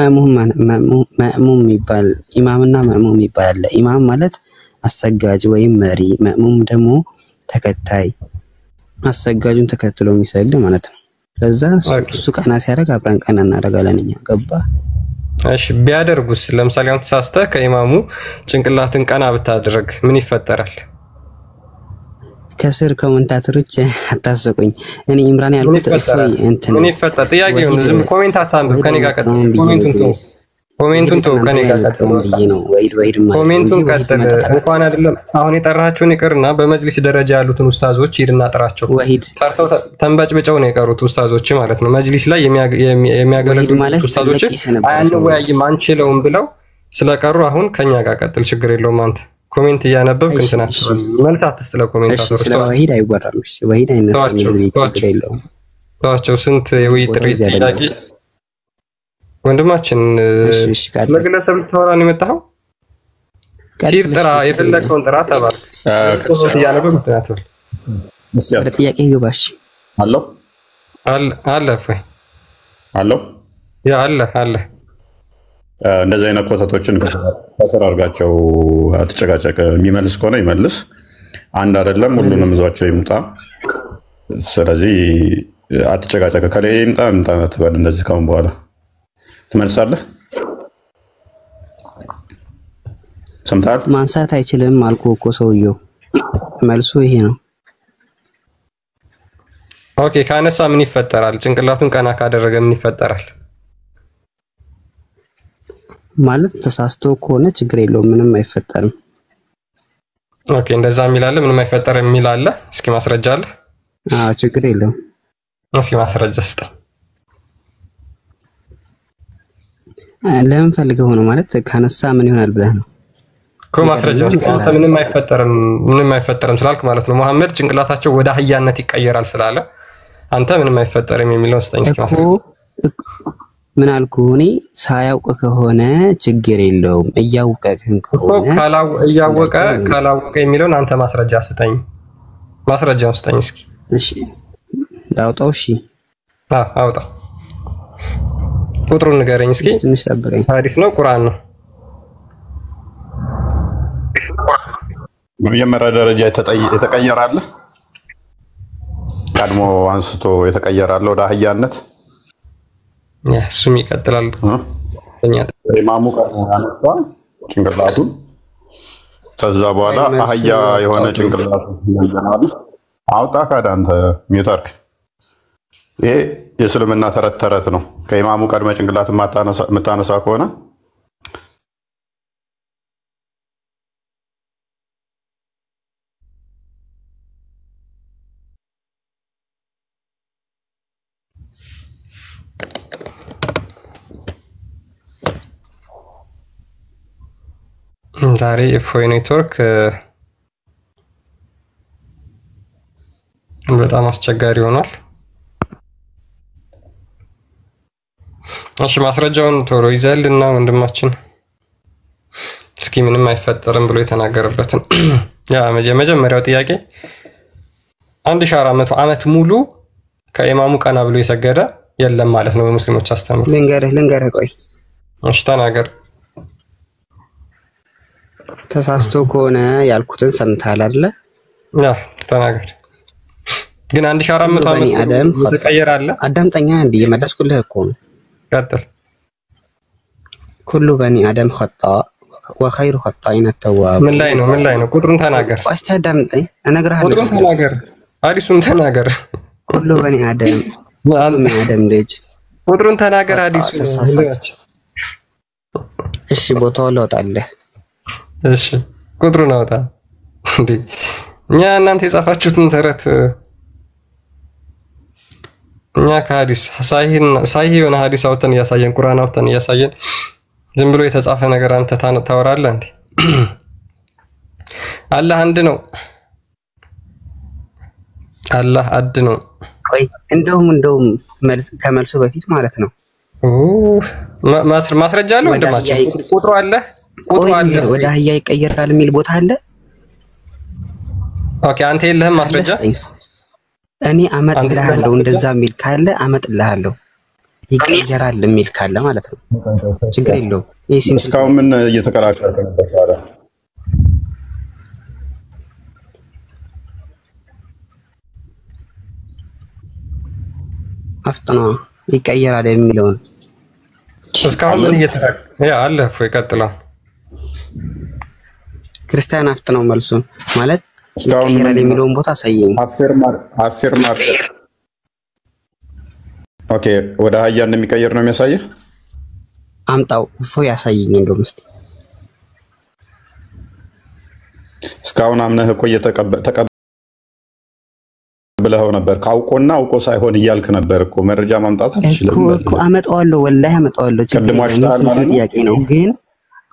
ማእሙም የሚባል ኢማምና ማእሙም ይባላል። ኢማም ማለት አሰጋጅ ወይም መሪ፣ ማእሙም ደግሞ ተከታይ አሰጋጁን ተከትሎ የሚሰግድ ማለት ነው። ለዛ እሱ ቀና ሲያደርግ አብረን ቀና እናደርጋለን እኛ። ገባ? እሺ ቢያደርጉስ ለምሳሌ አሁን ተሳስተህ ከኢማሙ ጭንቅላትን ቀና ብታደርግ ምን ይፈጠራል? ከስር ኮሜንታተሮች አታስቁኝ። እኔ ኢምራን ያልኩት እፎይ እንትን ምን ይፈጠራል? ጥያቄው ዝም ኮሜንት አታንብብ። ከኔ ጋር ቀጥል። ኮሜንቱን ተው ከኔ ጋር ቀጥል። ኮሜንቱን ቀጥል። እንኳን አይደለም አሁን የጠራቸውን ይቅርና በመጅሊስ ደረጃ ያሉትን ኡስታዞች ሂድና ጥራቸው። ጠርተው ተንበጭብጨው ነው የቀሩት ኡስታዞች ማለት ነው። መጅሊስ ላይ የሚያገለግሉ ኡስታዞች አንወያይም አንችለውም ብለው ስለቀሩ አሁን ከኛ ጋር ቀጥል። ችግር የለውም። አንተ ኮሜንት እያነበብክ እንትና መልስ አትስጥ ለኮሜንታተሮች። ወሂድ አይወራም። እሺ ወሂድ አይነሳም። እዚህ ችግር የለውም። ታቸው ስንት የውይይት ጥያቄ ወንድማችን ለግለሰብ ተወራ ነው የመጣው። ሂድ ጥራ፣ የፈለከውን ጥራ ተባል። እያነበብክ እንትና ወደ ጥያቄ ግባሽ። አለ ወይ አለው? ያ አለ እንደዚህ አይነት ኮተቶችን ከስር አድርጋቸው። አትጨቃጨቅ። የሚመልስ ከሆነ ይመልስ። አንድ አይደለም ሁሉንም ይዟቸው ይምጣ። ስለዚህ አትጨቃጨቅ። ከላይ ይምጣ ትበል። እንደዚህ ካሁን በኋላ ትመልሳለህ። ሰምተሃል? ማንሳት አይችልም አልኩህ እኮ ሰውየው። መልሱ ይሄ ነው። ኦኬ ካነሳ ምን ይፈጠራል? ጭንቅላቱን ቀና ካደረገ ምን ይፈጠራል? ማለት ተሳስቶ ከሆነ ችግር የለውም፣ ምንም አይፈጠርም። ኦኬ እንደዛ የሚል አለ፣ ምንም አይፈጠርም የሚል አለ። እስኪ ማስረጃ አለ? አዎ ችግር የለውም። እስኪ ማስረጃ ስጠኝ። ለምን ፈልገው ነው ማለት ካነሳ ምን ይሆናል ብለህ ነው እኮ ማስረጃ ውስጥ አንተ ምንም አይፈጠርም ስላልክ ማለት ነው። መሐመድ ጭንቅላታቸው ወደ አህያነት ይቀየራል ስላለ አንተ ምንም አይፈጠርም የሚለው ስጠኝ እስኪ ማስረጃ። ምን አልኩ እኔ ሳያውቅ ከሆነ ችግር የለውም፣ እያወቀህን ከሆነ እያወቀ ካላወቀ የሚለውን አንተ ማስረጃ ስጠኝ። ማስረጃውን ስጠኝ እስኪ። እሺ ላውጣው? እሺ አውጣ። ቁጥሩን ንገረኝ እስኪ። ትንሽ ጠብቀኝ። ሐዲስ ነው ቁርአን ነው? በመጀመሪያ ደረጃ የተቀየራለ ቀድሞ አንስቶ የተቀየራለ ወደ አህያነት። እሱም ይቀጥላል። ኢማሙ ቀድሞ ያነሳ ጭንቅላቱን፣ ከዛ በኋላ አህያ የሆነ ጭንቅላቱ ይያናል። አውጣ ካዳንተ ሚውታርክ። ይሄ የእስልምና ተረት ነው። ከኢማሙ ቀድመ ጭንቅላት የምታነሳ ከሆነ ዛሬ እፎይ ኔትወርክ በጣም አስቸጋሪ ሆኗል። እሺ ማስረጃውን ቶሎ ይዘልና ወንድማችን እስኪ ምንም አይፈጠርም ብሎ የተናገረበትን ያ መጀመሪያው ጥያቄ 1400 ዓመት ሙሉ ከኢማሙ ቀና ብሎ የሰገደ የለም ማለት ነው በሙስሊሞች አስተምሮ። ልንገርህ ቆይ። እሺ ተናገር። ተሳስቶ ከሆነ ያልኩትን ሰምተሃል አይደለ? ያ ተናገር። ግን 1400 ዓመት ተቀየራለ። አዳምጠኛ እንዴ የመለስኩልህ እኮ ነው። ቀጥል። ኩሉ በኒ አደም خطاء وخير خطائين التواب። ምን ላይ ነው? ቁጥሩን ተናገር። እስቲ አዳምጠኝ እነግርሃለሁ። ቁጥሩን ተናገር። ሐዲሱን ተናገር። ኩሉ በኒ አደም አደም ልጅ ቁጥሩን ተናገር። ሐዲሱን እሺ ቦታውን ላውጣልህ። እሺ ቁጥሩን አውጣ። እንዴ እኛ እናንተ የጻፋችሁትን ተረት እኛ ከሐዲስ ሳሂህ የሆነ ሐዲስ አውጥተን እያሳየን ቁርአን አውጥተን እያሳየን ዝም ብሎ የተጻፈ ነገር አንተ ታወራለህ እንዴ? አላህ አንድ ነው። አላህ አድ ነው። ቆይ እንደውም ከመልሱ በፊት ማለት ነው ማስረጃ አለ ወንድማችን? ቁጥሩ አለ? ወደ አህያ ይቀየራል የሚል ቦታ አለ? ኦኬ አንተ የለህም ማስረጃ? እኔ አመጥልሃለሁ። እንደዛ የሚል ካለ አመጥልሃለሁ። ይቀየራል የሚል ካለ ማለት ነው ችግር የለውም። እስካሁን ምን እየተከራከረ ነበር ታዲያ? አፍጥኖ ይቀየራል የሚለውን እስካሁን ምን እየተከራከረ አለ? እፎይ ቀጥላ ክርስቲያን አፍጥነው መልሱ ማለት ይቀየራል የሚለውን ቦታ አሳየኝ። አፌርማር ኦኬ፣ ወደ አህያ እንደሚቀየር ነው የሚያሳየው። አምጣው እፎይ ያሳየኝ እንደውም እስቲ። እስካሁን አምነህ እኮ ተቀብለኸው ነበር። ካውቆና አውቆ ሳይሆን እያልክ ነበር እኮ። መረጃ ማምጣት አልችልም እኮ አመጣዋለሁ፣ ወላሂ አመጣዋለሁ። ጥያቄ ነው ግን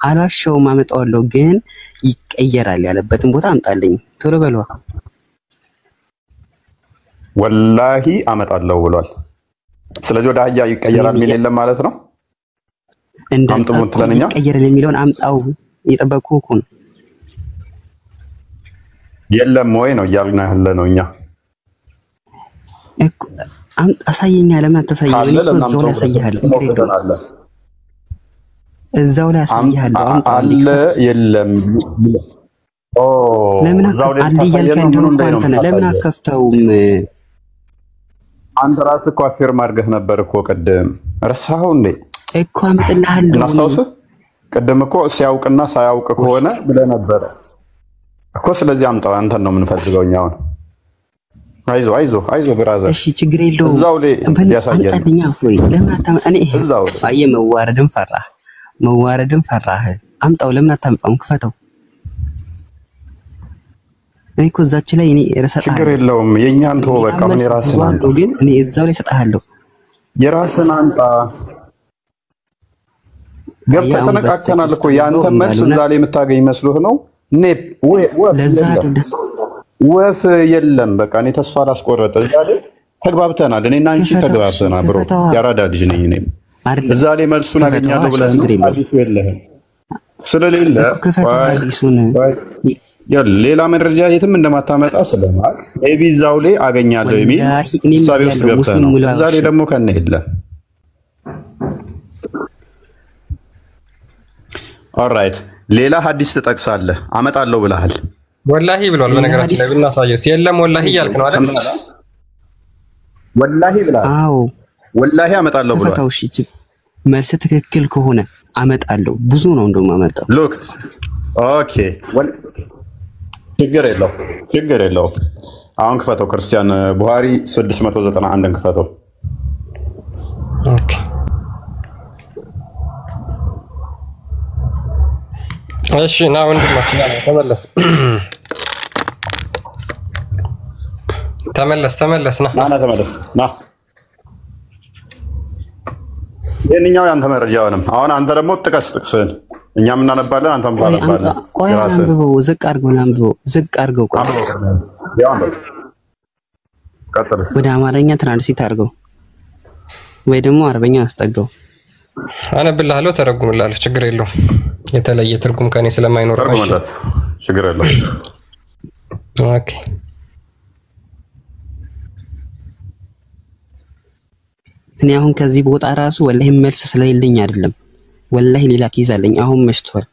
አላሸውም። አመጣዋለሁ ግን ይቀየራል ያለበትን ቦታ አምጣልኝ ቶሎ በለዋ። ወላሂ አመጣለሁ ብሏል። ስለዚህ ወደ አህያ ይቀየራል የሚል የለም ማለት ነው። አምጥሙ ትለንኛ ይቀየራል የሚለውን አምጣው እየጠበቅኩ እኮ ነው። የለም ወይ ነው እያልን ያለ ነው እኛ እኮ አሳየኛ። ለምን አታሳየኝ? እዛው ላይ አሳይሃለሁ። እዛው ላይ አሳይሃለሁ። አለ የለም ኦ ለምን አለ እያልከኝ እንደሆነ አንተ ነህ። ለምን አከፍተውም? አንተ ራስህ እኮ አፌርም አድርገህ ነበር እኮ ቅድም። ረሳኸው እንዴ? እኮ አመጣልሃለሁ። እናስታውስህ ቅድም እኮ ሲያውቅና ሳያውቅ ከሆነ ብለህ ነበር እኮ። ስለዚህ አምጣው። አንተን ነው የምንፈልገው እኛ አሁን። አይዞ ብራዘር። እሺ ችግር የለውም። እዛው ላይ ያሳየን። አምጣልኛ እፎይ። ለምን አታመጣ? እኔ እዛው አየህ መዋረድን ፈራህ። አምጣው። ለምን አታምጣውም? ክፈተው። እኔ እኮ እዛች ላይ እኔ እረሳለሁ። ችግር የለውም። የኛን ተው በቃ። ምን የራስህን አንተ ግን እኔ እዛው ላይ ሰጣለሁ። የራስህን አንተ ገብተህ ተነቃቀናል እኮ። ያንተ መልስ እዛ ላይ የምታገኝ መስሎህ ነው? ለዛ አይደለም ወፍ የለም። በቃ እኔ ተስፋ ላስቆረጠ እዛ ላይ ተግባብተናል። እኔና አንቺ ተግባብተናል ብሮ። ያራዳ ልጅ ነኝ እኔ። እዛ ላይ መልሱን አገኛለሁ ብለህ አዲሱ የለህም ስለሌለ ሌላ መረጃ የትም እንደማታመጣ ስለማል ሜቢ እዛው ላይ አገኛለሁ የሚል ሳቢ ውስጥ ገብተህ ነው። እዛ ላይ ደግሞ ከነ የለም። ኦልራይት ሌላ ሐዲስ ትጠቅሳለህ። አመጣለሁ ብለሃል። ወላሂ ብሏል። በነገራችን ላይ ብናሳየው የለም ወላሂ እያልክ ነው አይደል? ወላሂ ብለሃል። አዎ ወላሂ አመጣለሁ ብሏል። ፈታው። እሺ መልስ ትክክል ከሆነ አመጣለሁ። ብዙ ነው እንደውም አመጣው። ሉክ ኦኬ፣ ችግር የለውም። አሁን ክፈተው። ክርስቲያን ቡሃሪ 691ን ክፈተው። ኦኬ እሺ ና ወንድማችን ተመለስ ና ይሄንኛው ያንተ መረጃ ሆነም። አሁን አንተ ደግሞ ጥቀስ ጥቅስህን እኛም እናነባለን፣ አንተም ታነባለህ። ቆይ አንብበው፣ ዝቅ አድርገው ቆይ ወደ አማርኛ ትራንስሌት አድርገው ወይ ደግሞ አረበኛ አስጠጋው። አነብልሃለሁ፣ ተረጉምልሃለሁ። ችግር የለውም። የተለየ ትርጉም ከኔ ስለማይኖር ተረጉምለት። ችግር የለውም። ኦኬ እኔ አሁን ከዚህ ቦታ ራሱ ወላሂ መልስ ስለሌለኝ አይደለም። ወላሂ ሌላ ኬዝ አለኝ። አሁን መሽቷል።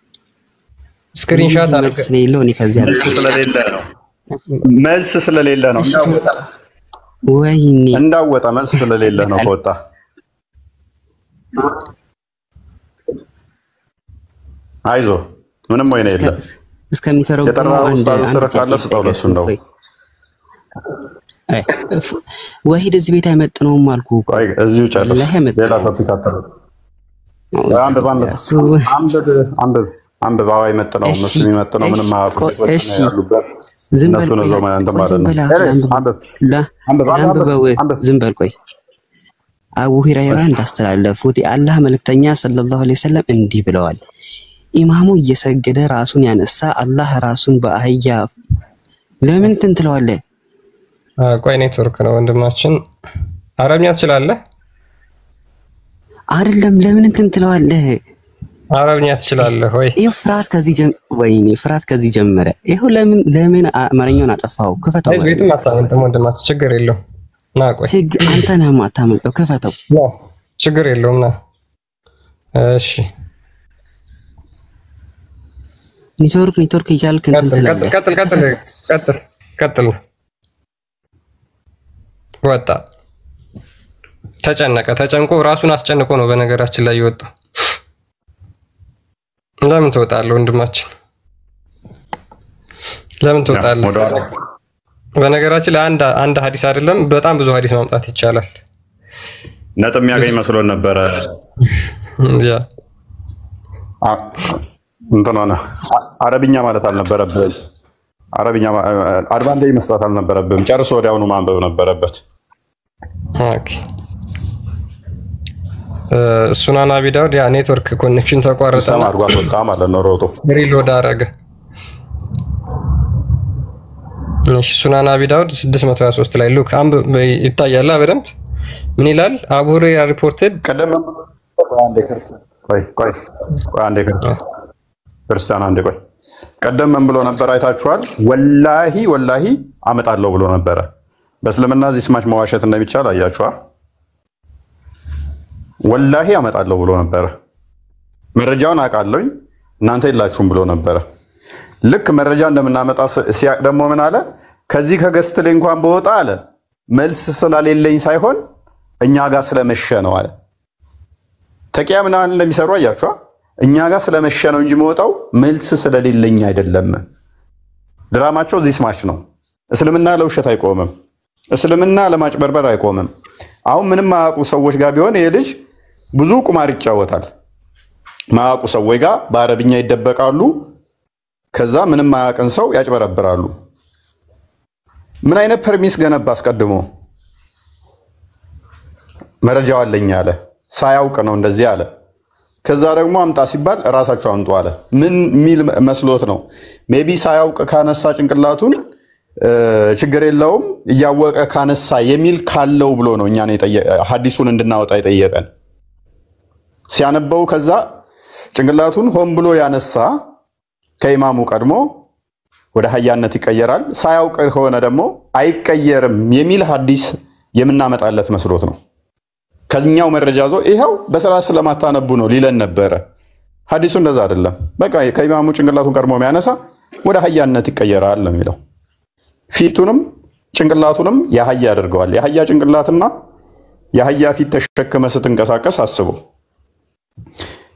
ስክሪንሾት አድርገህ መልስ ስለሌለው እኔ ከዚህ መልስ ስለሌለ ነው ወይኔ እንዳወጣ መልስ ስለሌለ ነው ከወጣ አይዞ ምንም ወይኔ የለም። እስከሚተረጉም አንድ ካለ ስጠው ለሱ እንደው ወሂድ እዚህ ቤት አይመጥነውም አልኩህ እኮ። እዚሁ ጨርስ። ሌላ ቶፒክ አታርግ። አንብብ አይመጥነውም። እሱ የሚመጥነው ምንም እሺ ዝም በል ቆይ። አቡ ሁረይራ እንዳስተላለፉት የአላህ መልእክተኛ ሰለላሁ ዐለይሂ ወሰለም እንዲህ ብለዋል። ኢማሙ እየሰገደ ራሱን ያነሳ አላህ ራሱን በአህያ ለምን ትንትለዋለህ? ቆይ ኔትወርክ ነው ወንድማችን። አረብኛ ትችላለህ? አይደለም ለምን ትንትለዋለህ? አረብኛ ትችላለህ ወይ? ይሄ ፍራት ከዚህ ጀመረ። ይሄው ለምን አማርኛውን አጠፋው? ክፈተው። ቤቱን አታመልጥም ወንድማችን። ችግር የለውም። ና ቆይ አንተ ነህ የማታመልጠው። ክፈተው። ችግር የለውም ና። እሺ ኔትወርክ እያልክ እንትን ትላለህ። ቀጥል። ወጣ ተጨንቆ ራሱን አስጨንቆ ነው በነገራችን ላይ የወጣው። ለምን ትወጣለህ ወንድማችን? ለምን ትወጣለህ? በነገራችን ላይ አንድ ሐዲስ አይደለም በጣም ብዙ ሐዲስ ማምጣት ይቻላል። ነጥብ የሚያገኝ መስሎን ነበረ። እንትን ሆነ። አረብኛ ማለት አልነበረብህም። አረብኛ አድቫንቴጅ መስጠት አልነበረብህም። ጨርሶ ወዲያውኑ ማንበብ ነበረበት። ኦኬ ሱናን አቢ ዳውድ ያ ኔትወርክ ኮኔክሽን ተቋረጠ ማለት ነው። ሮጦ ሪሎድ አረገ። እሺ ሱናን አቢ ዳውድ 623 ላይ ሉክ ይታያል በደንብ ምን ይላል? አቡ ሁረይራ ሪፖርትድ ቀደም ምን ብሎ ነበር አይታችኋል? ወላሂ አመጣለሁ ብሎ ነበረ። በእስልምና እዚህ ስማች መዋሸት እንደሚቻል አያችኋ? ወላሂ አመጣለሁ ብሎ ነበረ። መረጃውን አውቃለሁኝ እናንተ የላችሁም ብሎ ነበረ። ልክ መረጃ እንደምናመጣ ሲያቅ ደግሞ ምን አለ? ከዚህ ከገስት ላይ እንኳን በወጣ አለ መልስ ስላሌለኝ ሳይሆን እኛ ጋር ስለመሸ ነው አለ። ተቂያ ምን እንደሚሰሩ አያችኋ? እኛ ጋር ስለመሸ ነው እንጂ መውጣው መልስ ስለሌለኝ አይደለም። ድራማቸው እዚህ ስማች ነው። እስልምና ለውሸት አይቆምም። እስልምና ለማጭበርበር አይቆምም። አሁን ምንም ማያውቁ ሰዎች ጋር ቢሆን ይሄ ልጅ ብዙ ቁማር ይጫወታል። ማያውቁ ሰዎች ጋር በአረብኛ ይደበቃሉ። ከዛ ምንም ማያውቅን ሰው ያጭበረብራሉ። ምን አይነት ፐርሚስ ገነባ? አስቀድሞ መረጃው አለኝ አለ። ሳያውቅ ነው እንደዚህ አለ። ከዛ ደግሞ አምጣ ሲባል እራሳቸው አምጡ አለ። ምን ሚል መስሎት ነው? ሜቢ ሳያውቅ ካነሳ ጭንቅላቱን ችግር የለውም እያወቀ ካነሳ የሚል ካለው ብሎ ነው እኛን ሐዲሱን እንድናወጣ የጠየቀን። ሲያነበው ከዛ ጭንቅላቱን ሆን ብሎ ያነሳ ከኢማሙ ቀድሞ ወደ ሀያነት ይቀየራል። ሳያውቅ ከሆነ ደግሞ አይቀየርም የሚል ሐዲስ የምናመጣለት መስሎት ነው። ከኛው መረጃ ዞ ይሄው በስራ ስለማታነቡ ነው ሊለን ነበረ። ሐዲሱ እንደዛ አይደለም። በቃ ከኢማሙ ጭንቅላቱን ቀድሞ የሚያነሳ ወደ ሀያነት ይቀየራል ነው የሚለው። ፊቱንም ጭንቅላቱንም የአህያ ያደርገዋል። የአህያ ጭንቅላትና የአህያ ፊት ተሸክመ ስትንቀሳቀስ አስቡ።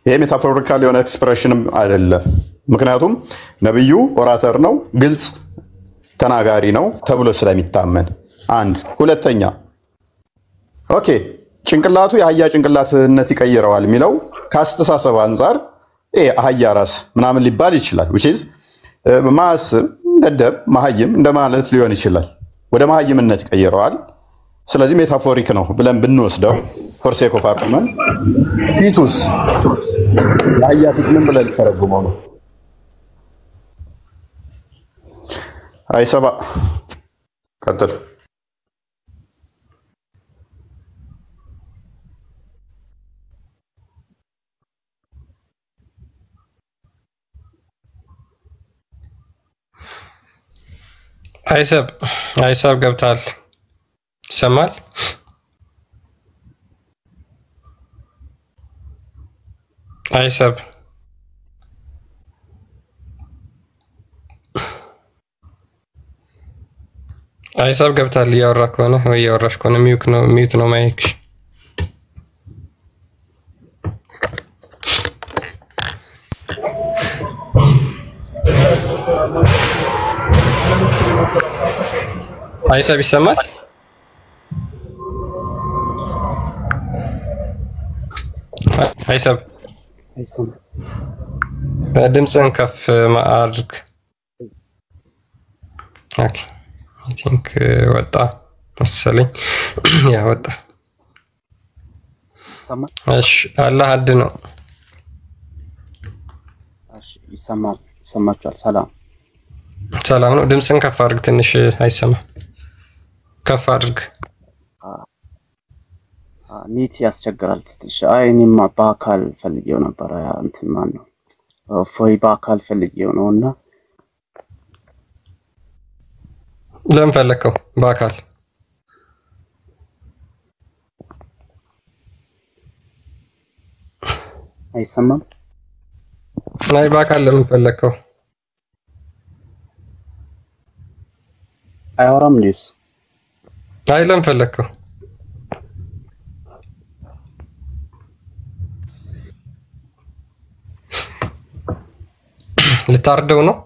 ይሄ ሜታፎሪካል የሆነ ኤክስፕሬሽንም አይደለም። ምክንያቱም ነብዩ ኦራተር ነው፣ ግልጽ ተናጋሪ ነው ተብሎ ስለሚታመን አንድ። ሁለተኛ ኦኬ ጭንቅላቱ የአህያ ጭንቅላትነት ይቀይረዋል የሚለው ከአስተሳሰብ አንጻር አህያ ራስ ምናምን ሊባል ይችላል። which is ማስብ ደደብ መሀይም እንደማለት ሊሆን ይችላል። ወደ መሀይምነት ይቀይረዋል። ስለዚህ ሜታፎሪክ ነው ብለን ብንወስደው ፎር ሴክ ኦፍ አርጉመንት ፊቱስ የአህያ ፊት ምን ብለን ልተረጉመው ነው? አይሰባ ቀጥል። አይሰብ ገብታል። ይሰማል? አይሰብ ገብታል። እያወራ ከሆነ ወይ እያወራሽ ከሆነ ሚዩት ነው ማይክሽ። አይሰብ ይሰማል? አይሰብ ድምፅህን ከፍ አድርግ። ኦኬ አይ ቲንክ ወጣ መሰለኝ። ያ ወጣ። እሺ አላህ አድ ነው። እሺ ይሰማችኋል? ሰላም ነው። ድምፅህን ከፍ አድርግ። ትንሽ አይሰማም። ከፍ አድርግ። ኒት ያስቸግራል ትንሽ። አይ እኔማ በአካል ፈልጌው ነበር። እንትን ማን ነው ፎይ በአካል ፈልጌው ነውና። ለምን ፈለከው በአካል? አይሰማም? ናይ በአካል ለምን ፈለከው? አያወራም እንዴስ? አይ ለምን ፈለከው? ልታርደው ነው?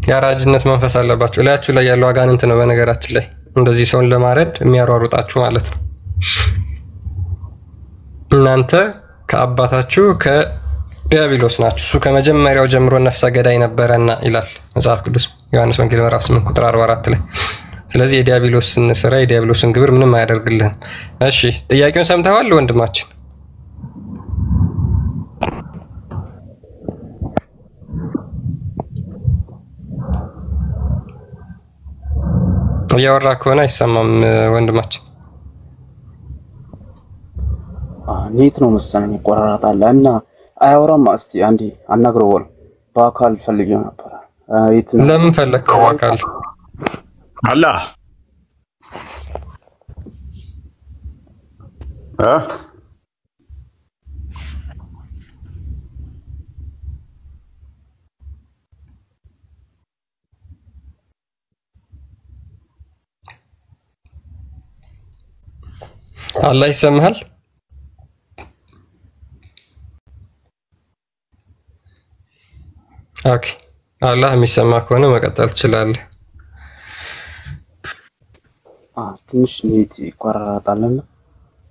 የአራጅነት መንፈስ አለባችሁ። ላያችሁ ላይ ያለው አጋንንት ነው በነገራችን ላይ እንደዚህ ሰውን ለማረድ የሚያሯሩጣችሁ ማለት ነው። እናንተ ከአባታችሁ ከዲያብሎስ ናችሁ። እሱ ከመጀመሪያው ጀምሮ ነፍሰ ገዳይ ነበረና ይላል መጽሐፍ ቅዱስ ዮሐንስ ወንጌል ምዕራፍ 8 ቁጥር 44 ላይ። ስለዚህ የዲያብሎስን ስራ የዲያብሎስን ግብር ምንም አያደርግልህም። እሺ ጥያቄውን ሰምተዋል ወንድማችን? እያወራ ከሆነ አይሰማም ወንድማችን። ኔት ነው መሰለኝ ይቆራረጣል እና አያወራም። እስቲ አንዴ አናግረው። በአካል ፈልጌው ነበር። ለምን ፈለከው በአካል? አላህ አላህ ይሰማሃል? ኦኬ አላህ የሚሰማ ከሆነ መቀጠል ትችላለህ። ትንሽ ኔት ይቆራረጣልና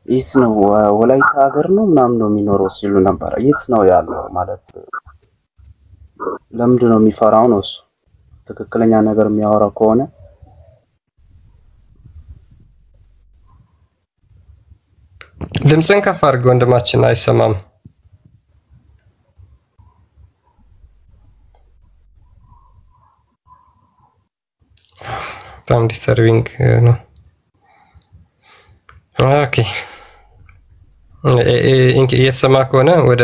የት ነው? ወላይታ ሀገር ነው ምናምን ነው የሚኖረው ሲሉ ነበር። የት ነው ያለው ማለት ለምንድን ነው የሚፈራው ነው? እሱ ትክክለኛ ነገር የሚያወራ ከሆነ ድምፅን ከፍ አድርገው ወንድማችን፣ አይሰማም። በጣም ዲስተርቢንግ ነው። ኦኬ እየተሰማ ከሆነ ወደ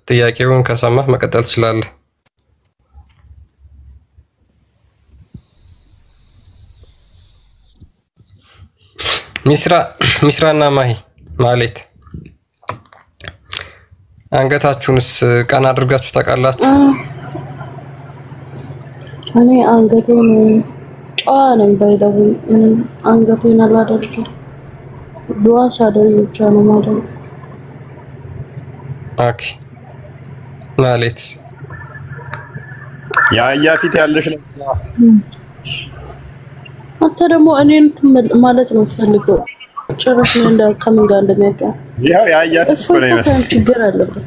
ጥያቄውን ከሰማህ መቀጠል ትችላለህ። ሚስራና ማሂ ማለት አንገታችሁንስ ቀና አድርጋችሁ ታውቃላችሁ? እኔ አንገቴን ጨዋ ነኝ ባይደው አንገቴን አላደርግም። ዱዓ ሳደርግ ብቻ ነው ማለት። ኦኬ ማለት ያ ፊት ያለሽ ነው። አንተ ደግሞ እኔን ማለት ነው ፈልገው ጭራሽ ነው እንደ ከምን ጋር እንደሚያቀር ያ ፊት እኮ ነው ይመስል ችግር አለበት።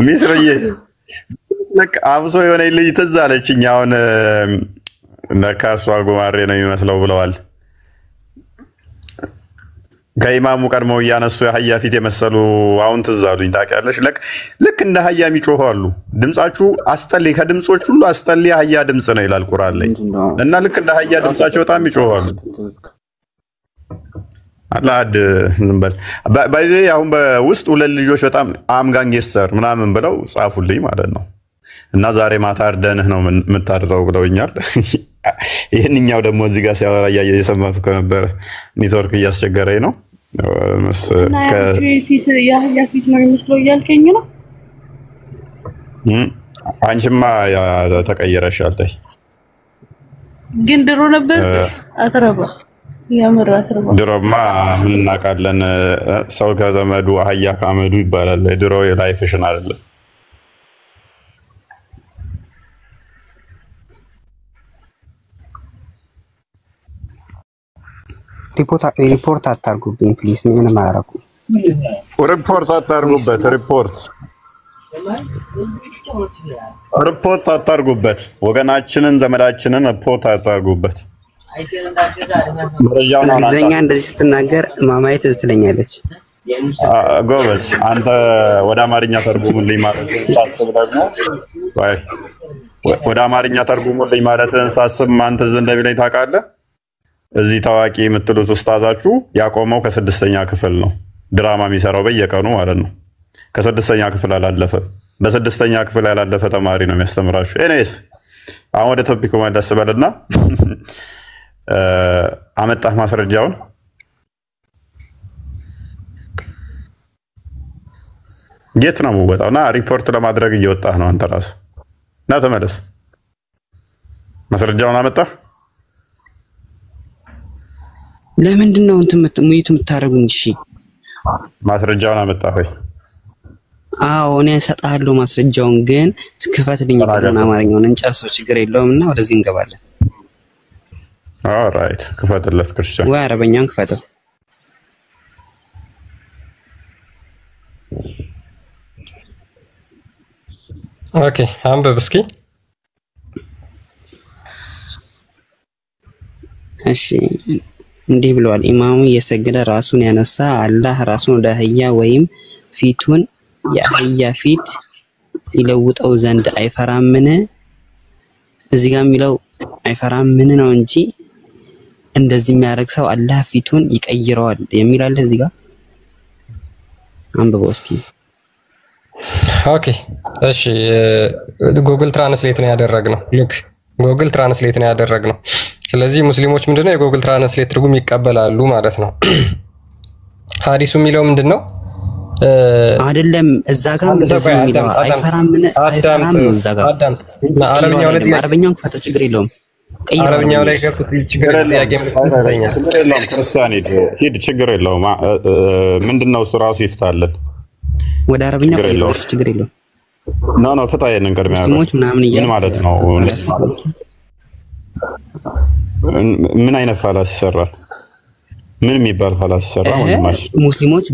ሚስርዬ ለካ አብሶ የሆነ ልጅ ትዝ አለችኝ። አሁን ለካ እሷ ጉማሬ ነው የሚመስለው ብለዋል። ከኢማሙ ቀድመው እያነሱ የአህያ ፊት የመሰሉ አሁን ትዝ አሉኝ። ታውቂያለሽ? ልክ እንደ አህያ የሚጮሁ አሉ። ድምጻችሁ አስጠሊ፣ ከድምጾች ሁሉ አስጠሊ አህያ ድምጽ ነው ይላል ቁርአን ላይ። እና ልክ እንደ አህያ ድምጻቸው በጣም ይጮሁ አሉ። አላድ ዝም በል ባይዘይ። አሁን በውስጥ ሁለት ልጆች በጣም አምጋንጌስተር ምናምን ብለው ጻፉልኝ ማለት ነው። እና ዛሬ ማታ አርደንህ ነው የምታድረው ብለውኛል። ይህንኛው ደግሞ እዚህ ጋር ሲያወራ እየሰማቱ ከነበረ ኔትወርክ እያስቸገረኝ ነው። የአህያ ፊት ነው የሚመስለው እያልከኝ ነው? አንቺማ ተቀይረሻል። ተይ ግን ድሮ ነበር አትረባ ያመራ አትረባ። ድሮማ ምን እናውቃለን? ሰው ከዘመዱ አህያ ከአመዱ ይባላል። ድሮ የላይፍሽን አይደለም። ሪፖርት አታርጉብኝ ፕሊስ። እኔ ምንም አላደረኩም። ሪፖርት አታርጉበት። ሪፖርት አታርጉበት። ወገናችንን ዘመዳችንን ሪፖርት አታርጉበት። እንግሊዝኛ እንደዚህ ስትናገር ማማየት ትለኛለች። ጎበዝ አንተ ወደ አማርኛ ተርጉሙልኝ ማለት ሳስብ ደግሞ ወደ አማርኛ ተርጉሙልኝ ማለትን ሳስብ ማን ትዝ እንደሚለኝ ታውቃለህ? እዚህ ታዋቂ የምትሉት ኡስታዛችሁ ያቆመው ከ6ኛ ክፍል ነው። ድራማ የሚሰራው በየቀኑ ማለት ነው። ከ6ኛ ክፍል አላለፈ። በ6ኛ ክፍል ያላለፈ ተማሪ ነው የሚያስተምራችሁ። ኤኒዌይስ አሁን ወደ ቶፒኩ መለስ በልና አመጣህ ማስረጃውን። ጌት ነው የምወጣውና ሪፖርት ለማድረግ እየወጣህ ነው አንተ ራስህ። እና ተመለስ። ማስረጃውን አመጣህ? ለምንድን ነው ሙይት የምታደርጉኝ? እሺ ማስረጃውን አመጣህ ወይ? አዎ እኔ እሰጥሃለሁ ማስረጃውን፣ ግን ክፈትልኝ እና አማርኛውን እንጨርሰው፣ ችግር የለውምና ወደዚህ እንገባለን። ኦልራይት ክፈትለት ክርስቲያን ወይ አረበኛውን ክፈተው። ኦኬ አንብብ እስኪ። እሺ እንዲህ ብለዋል። ኢማሙ እየሰገደ ራሱን ያነሳ አላህ ራሱን ወደ አህያ ወይም ፊቱን የአህያ ፊት ይለውጠው ዘንድ አይፈራምን? እዚህ ጋር የሚለው አይፈራምን ነው እንጂ እንደዚህ የሚያደርግ ሰው አላህ ፊቱን ይቀይረዋል የሚል አለ እዚህ ጋር። አንብበው እስኪ። ኦኬ እሺ ጉግል ትራንስሌት ነው ያደረግነው። ልክ ጉግል ትራንስሌት ነው ያደረግነው። ስለዚህ ሙስሊሞች ምንድነው የጉግል ትራንስሌት ትርጉም ይቀበላሉ ማለት ነው። ሐዲሱ የሚለው ምንድነው? አይደለም እዛ ጋር እንደዚህ ነው የሚለው አይፈራም ነው እዛ ጋር። አረበኛውን ክፈተው፣ ችግር የለውም። አረበኛው ላይ ገብቶ ችግር ጥያቄ ምንድነው? ችግር የለውም ክርስቲያን ሂድ፣ ችግር የለውም። ምንድነው እሱ ራሱ ይፍታልን። ወደ አረበኛው ቀይሮሽ፣ ችግር የለውም። ኖ ፍታ። ይሄንን ቅድሚያ ሙስሊሞች ምናምን ምን ማለት ነው? ምን አይነት ፋላስ ይሰራል? ምን የሚባል ፋላስ ይሰራል? ሙስሊሞች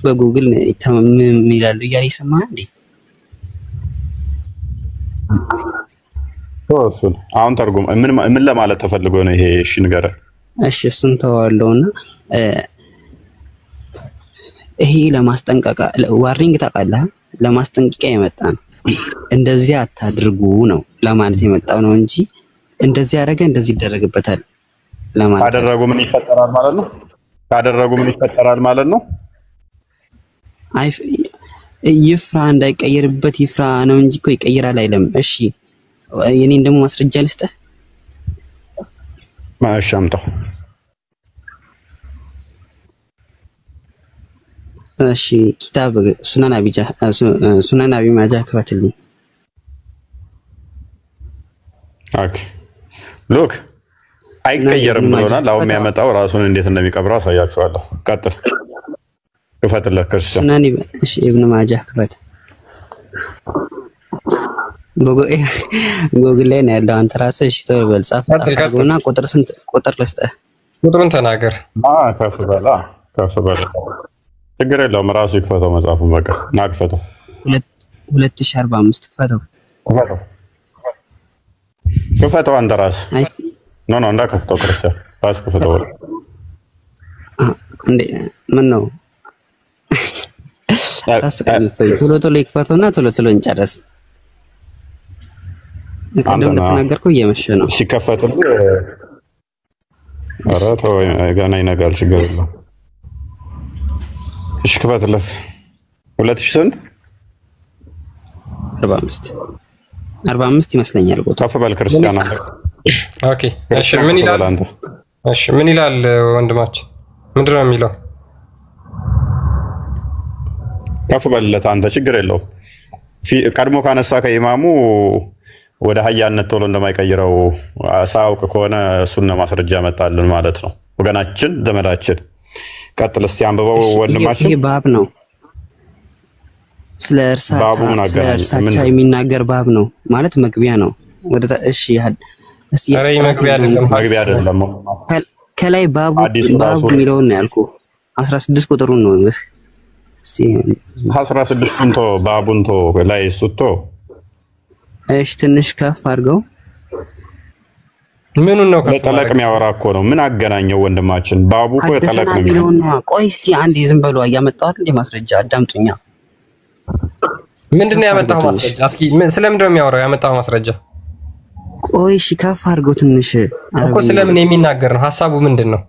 በጉግል ይላሉ እያለ ይሰማል እንዴ? እሱን አሁን ተርጉም። ምን ለማለት ተፈልጎ ነው ይሄ? እሺ ንገረን። እሺ እሱን ተዋለውና ይሄ ለማስጠንቀቂያ ዋርኒንግ ታውቃለህ፣ ለማስጠንቀቂያ የመጣ ነው። እንደዚህ አታድርጉ ነው ለማለት የመጣው ነው እንጂ እንደዚህ ያደረገ እንደዚህ ይደረግበታል ለማለት። ካደረጉ ምን ይፈጠራል ማለት ነው? ካደረጉ ምን ይፈጠራል ማለት ነው? ይፍራ እንዳይቀየርበት ይፍራ ነው እንጂ እኮ ይቀየራል አይደለም። እሺ የኔን ደግሞ ማስረጃ ልስጥህ። ማሻምጣው እሺ ኪታብ ሱናን አቢ ማጃ ክፈትልኝ። ኦኬ ሉክ አይቀየርም ብሎናል። አሁን የሚያመጣው ራሱን እንዴት እንደሚቀብረው አሳያችኋለሁ። ቀጥል፣ ክፈትለት ክርስቲያን። ሱናን እሺ ኢብኑ ማጃ ክፈት። ጎግል ላይ ነው ያለው። አንተ ራስህ እሺ ተበል ጻፍ አድርገውና ቁጥር ስንት ቁጥር ልስጥህ? ቁጥሩን ተናገር። ከፍ በላ ችግር የለውም። ራሱ ይክፈተው መጽሐፉን። በቃ ና ክፈተው። 2045 ክፈተው አንተ ራስህ። ኖ እንዳከፍተው ክርስቲያን ራስህ ክፈተው። እንዴ ምን ነው ታስቀኝ? ቶሎ ይክፈተውና ቶሎ እንጨርስ። ቀደም እንደተናገርኩ እየመሸ ነው። ሲከፈትልህ ኧረ ተው ገና ይነጋል። ችግር የለውም። እሺ ክፈትለት። 2000 ስንት? 45 ይመስለኛል ቦታ። ከፍ በል ክርስቲያን። ኦኬ እሺ ምን ይላል? እሺ ምን ይላል ወንድማችን? ምንድን ነው የሚለው? ከፍ በልለት አንተ፣ ችግር የለውም። ቀድሞ ካነሳ ከኢማሙ ወደ አህያነት ቶሎ እንደማይቀይረው ሳያውቅ ከሆነ እሱን ማስረጃ ያመጣልን ማለት ነው። ወገናችን ዘመዳችን። ቀጥል እስቲ አንብበው ወንድማችን። ይሄ ባብ ነው፣ ስለ እርሳቻ የሚናገር ባብ ነው ማለት መግቢያ ነው። ወደ እሺ እስቲ መግቢያ አይደለም። ከላይ ባቡ የሚለውን ነው ያልኩህ። 16 ቁጥሩን ነው እሺ 16ን ቶ ባቡን ቶ ላይ ሱቶ። እሺ ትንሽ ከፍ አድርገው። ምኑን ነው ከፍ ለጠለቅ የሚያወራ እኮ ነው። ምን አገናኘው ወንድማችን? ባቡ እኮ የጠለቅ ነው የሚለው ነው። ቆይ እስቲ አንዴ ዝም በሉ። እያመጣሁ አይደል ማስረጃ፣ አዳምጡኛ። ምንድነው ያመጣው ማስረጃ? እስኪ ስለምንድን ነው የሚያወራው? ያመጣው ማስረጃ ቆይ እሺ ከፍ አድርገው ትንሽ። እኮ ስለምን የሚናገር ነው? ሐሳቡ ምንድነው?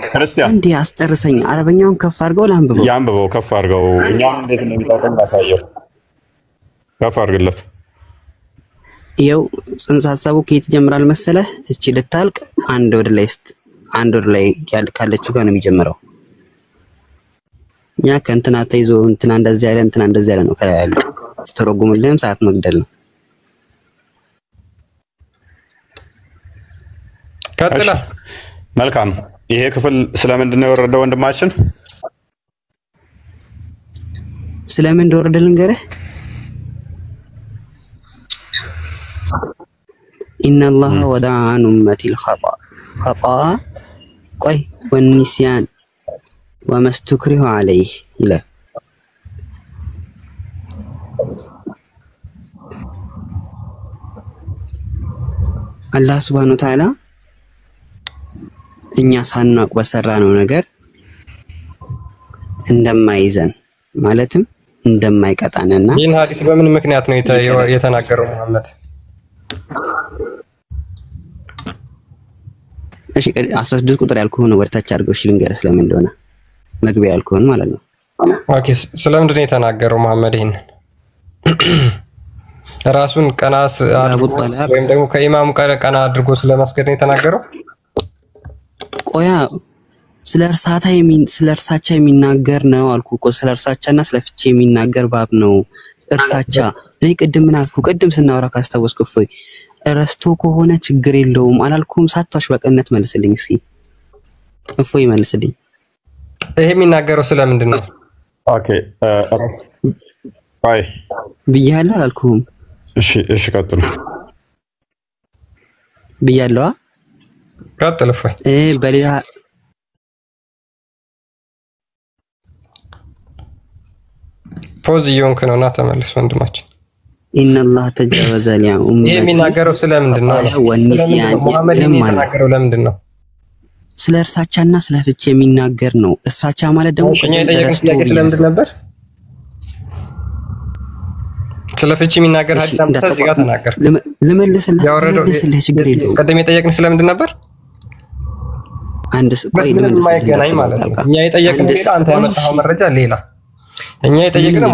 ክርስቲያን እንዴ አስጨርሰኝ። አረበኛውን ከፍ አድርገው ላንብበው። ያንብበው፣ ከፍ አድርገው። እኛም እንዴት እንደሚጠቅም ያሳየው። ከፍ አድርግለት። ይኸው ጽንሰ ሐሳቡ ከየት ይጀምራል መሰለህ? እቺ ልታልቅ አንድ ወደ ላይ ካለችው ጋር ነው የሚጀምረው። ያ ከእንትና ተይዞ እንትና እንደዚህ ያለ እንትና እንደዚህ ያለ ነው ከያሉ ተረጉምልህም ሰዓት መግደል ነው። ቀጥላ መልካም። ይሄ ክፍል ስለምንድን ነው የወረደው ወንድማችን? ስለምን እንደወረደ ልንገርህ። إن الله ودع عن أمتي الخطأ والنسيان وما استكره عليه إلى الله سبحانه وتعالى እኛ ሳናውቅ በሰራነው ነገር እንደማይዘን ማለትም እንደማይቀጣንና ይህን ሐዲስ በምን ምክንያት ነው የተናገረው መሐመድ? እሺ 16 ቁጥር ያልኩህ ነው ወርታች አድርገው እሺ ልንገርህ ስለምን እንደሆነ መግቢያ ያልኩህ ማለት ነው። ኦኬ ስለምንድን ነው የተናገረው መሐመድ? ይሄን ራሱን ቀናስ ወይም ደግሞ ከኢማሙ ቀና አድርጎ ስለመስገድ ነው የተናገረው? ቆያ ስለ እርሳቻ የሚናገር ነው አልኩ እኮ። ስለ እርሳቻና ስለ ፍቺ የሚናገር ባብ ነው እርሳቻ። እኔ ቅድም ምን አልኩ? ቅድም ስናወራ ካስታወስኩ እፎይ ረስቶ ከሆነ ችግር የለውም አላልኩም? ሳታሽ በቀነት መልስልኝ እስኪ እፎይ መልስልኝ። ይሄ የሚናገረው ስለምንድን ነው? ኦኬ አይ ብያለሁ አላልኩም? እሺ ቀጥሉ። ብያለሁ ቀጥል እፎይ። በሌላ ፖዝ እየሆንክ ነውና ተመልስ ወንድማችን። إن الله تجاوز لأمتي ይሄ የሚናገረው ስለምንድን ነው? መሐመድ የሚናገረው ለምንድን ነው? ስለ እርሳቻና ስለ ፍቺ የሚናገር ነው። እርሳቻ ማለት ደግሞ እኛ የጠየቅን ጥያቄ ስለምንድን ነበር? ስለ ፍቺ የሚናገር ሐዲስ አምጥተህ እዚህ ጋር ተናገር። ልመልስልህ ችግር የለውም። ቀደም የጠየቅን ስለምንድን ነበር? አንድ ቆይ ልመልስልህ የማይገናኝ ማለት ነው። እኛ የጠየቅን ሌላ፣ አንተ ያመጣኸው መረጃ ሌላ። እኛ የጠየቅነው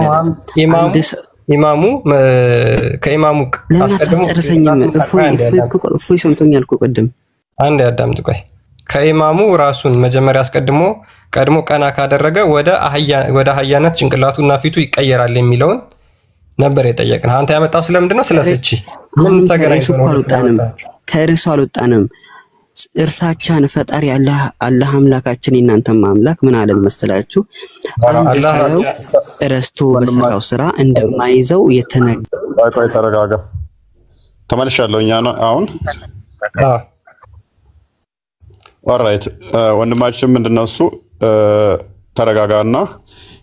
ኢማሙ ከኢማሙ አስቀድሞ እፎይ ሰምቶኛል እኮ ቅድም። አንድ ያዳምጥ ቆይ። ከኢማሙ ራሱን መጀመሪያ ቀድሞ ቀና ካደረገ ወደ አህያነት ጭንቅላቱና ፊቱ ይቀየራል የሚለውን ነበር የጠየቅን። አንተ ያመጣው ስለምንድን ነው? ስለ ፍቺ ምን ተገናኝቶ ነው? ከርዕሱ አልወጣንም። እርሳቻን ፈጣሪ አላህ አምላካችን እናንተም አምላክ ምን አለን መሰላችሁ? አንድ ሰው ረስቶ በሰራው ስራ እንደማይዘው የተነገረ። ቆይ ተረጋጋ። ተመልሻለሁ። እኛ አሁን ኦልራይት ወንድማችን ምንድነው እሱ ተረጋጋና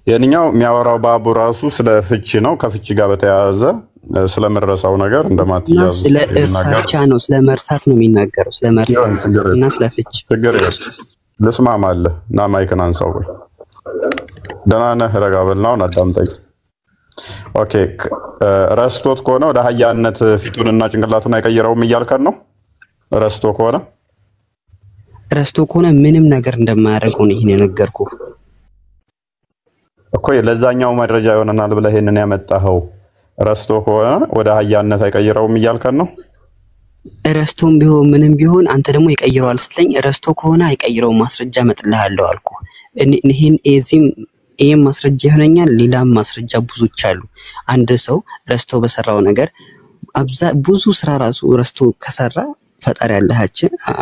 የኛው የሚያወራው ባቡ ራሱ ስለ ፍቺ ነው። ከፍቺ ጋር በተያያዘ ስለመረሳው ነገር እንደማትያዝ ስለ እርሳቻ ነው፣ ስለ መርሳት ነው የሚናገረው። ስለ መርሳት እና ስለ ፍቺ ችግር የለም። ልስማማለህ እና ማይክን አንሳው። ደህና ነህ? ረጋ በልና አሁን አዳምጠኝ። ኦኬ ረስቶት ከሆነ ወደ አህያነት ፊቱንና ጭንቅላቱን አይቀይረውም እያልከን ነው? ረስቶ ከሆነ ምንም ነገር እንደማያደርገው ነው ይሄን የነገርኩህ እኮ። ለዛኛው መረጃ ይሆነናል ብለህ ይሄንን ያመጣኸው ረስቶ ከሆነ ወደ አህያነት አይቀይረውም እያልከን ነው? ረስቶም ቢሆን ምንም ቢሆን አንተ ደግሞ ይቀይረዋል ስትለኝ ረስቶ ከሆነ አይቀይረውም ማስረጃ መጥልሃለሁ አልኩ። ይሄን ማስረጃ ይሆነኛል። ሌላም ማስረጃ ብዙዎች አሉ። አንድ ሰው ረስቶ በሰራው ነገር ብዙ ስራ ራሱ ረስቶ ከሰራ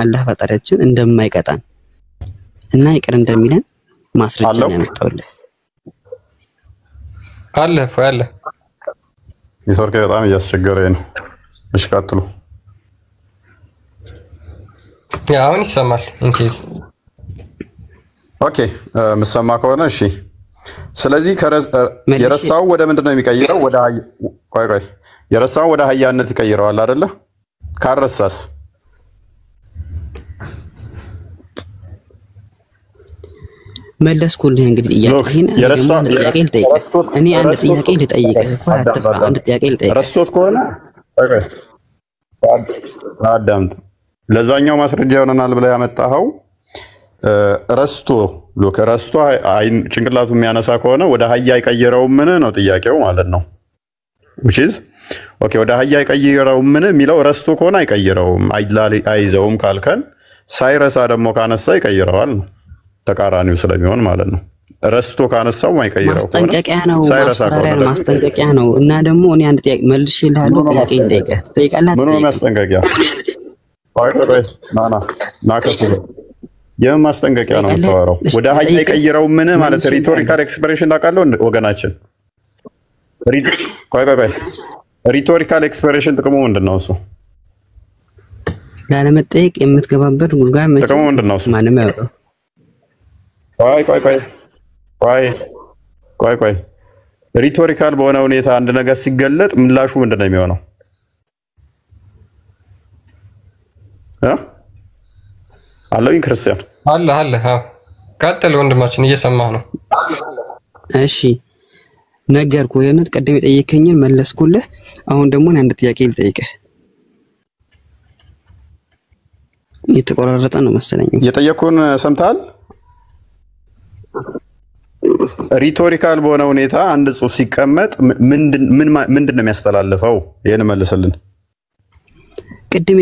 አላህ ፈጣሪያችን እንደማይቀጣን እና ይቅር እንደሚለን ማስረጃ ያመጣውልህ አለ ፈአለ ኔትወርክ በጣም እያስቸገረኝ ነው። እሺ ቀጥሉ። አሁን ይሰማል ኢንኬዝ ኦኬ መስማ ከሆነ እሺ። ስለዚህ የረሳው ወደ ምንድነው የሚቀይረው? ወደ ቆይ የረሳው ወደ አህያነት ይቀይረዋል አይደለ? ካረሳስ መለስኩልህ። እንግዲህ ጥያቄህን እኔ አንድ ጥያቄ ልጠይቅህ። አንድ ጥያቄ ልጠይቅህ። ረስቶት ከሆነ አዳምጥ። ለዛኛው ማስረጃ ይሆነናል ብለህ ያመጣኸው ረስቶ ጭንቅላቱ የሚያነሳ ከሆነ ወደ አህያ አይቀይረውም ምን ነው ጥያቄው ማለት ነው። which is ኦኬ ወደ አህያ አይቀይረውም ምን የሚለው ረስቶ ከሆነ አይቀይረውም አይዘውም ካልከን፣ ሳይረሳ ደግሞ ካነሳ ይቀይረዋል ነው። ተቃራኒው ስለሚሆን ማለት ነው። ረስቶ ካነሳው ማይቀይረው ማስጠንቀቂያ ነው ማስጠንቀቂያ ነው። እና ደግሞ እኔ አንድ ጥያቄ መልሼልሃለሁ። ጥያቄ ልጠይቅህ ትጠይቃለህ? ምን ነው ማስጠንቀቂያ? ናከቱ የምን ማስጠንቀቂያ ነው የምታወራው? ወደ ሀያ የቀይረው ምን ማለት ሪቶሪካል ኤክስፕሬሽን ታውቃለህ ወገናችን? ቆይ ሪቶሪካል ኤክስፕሬሽን ጥቅሙ ምንድነው? እሱ ላለመጠየቅ የምትገባበት ጉድጓድ መቼ ጥቅሙ ምንድነው? እሱ ማንም ያውቀው። ቆይ ሪቶሪካል በሆነ ሁኔታ አንድ ነገር ሲገለጥ ምላሹ ምንድነው የሚሆነው? አለኝ ክርስቲያን አለ ቀጥል ወንድማችን እየሰማህ ነው። እሺ ነገርኩህ። የሆነ ቀደም የጠየከኝን መለስኩልህ። አሁን ደግሞ አንድ ጥያቄ ልጠይቅህ። የተቆራረጠ ነው መሰለኝ። የጠየቁን ሰምተሃል? ሪቶሪካል በሆነ ሁኔታ አንድ ጽሑፍ ሲቀመጥ ምንድነው የሚያስተላልፈው? ይሄን መልስልን። ቅድም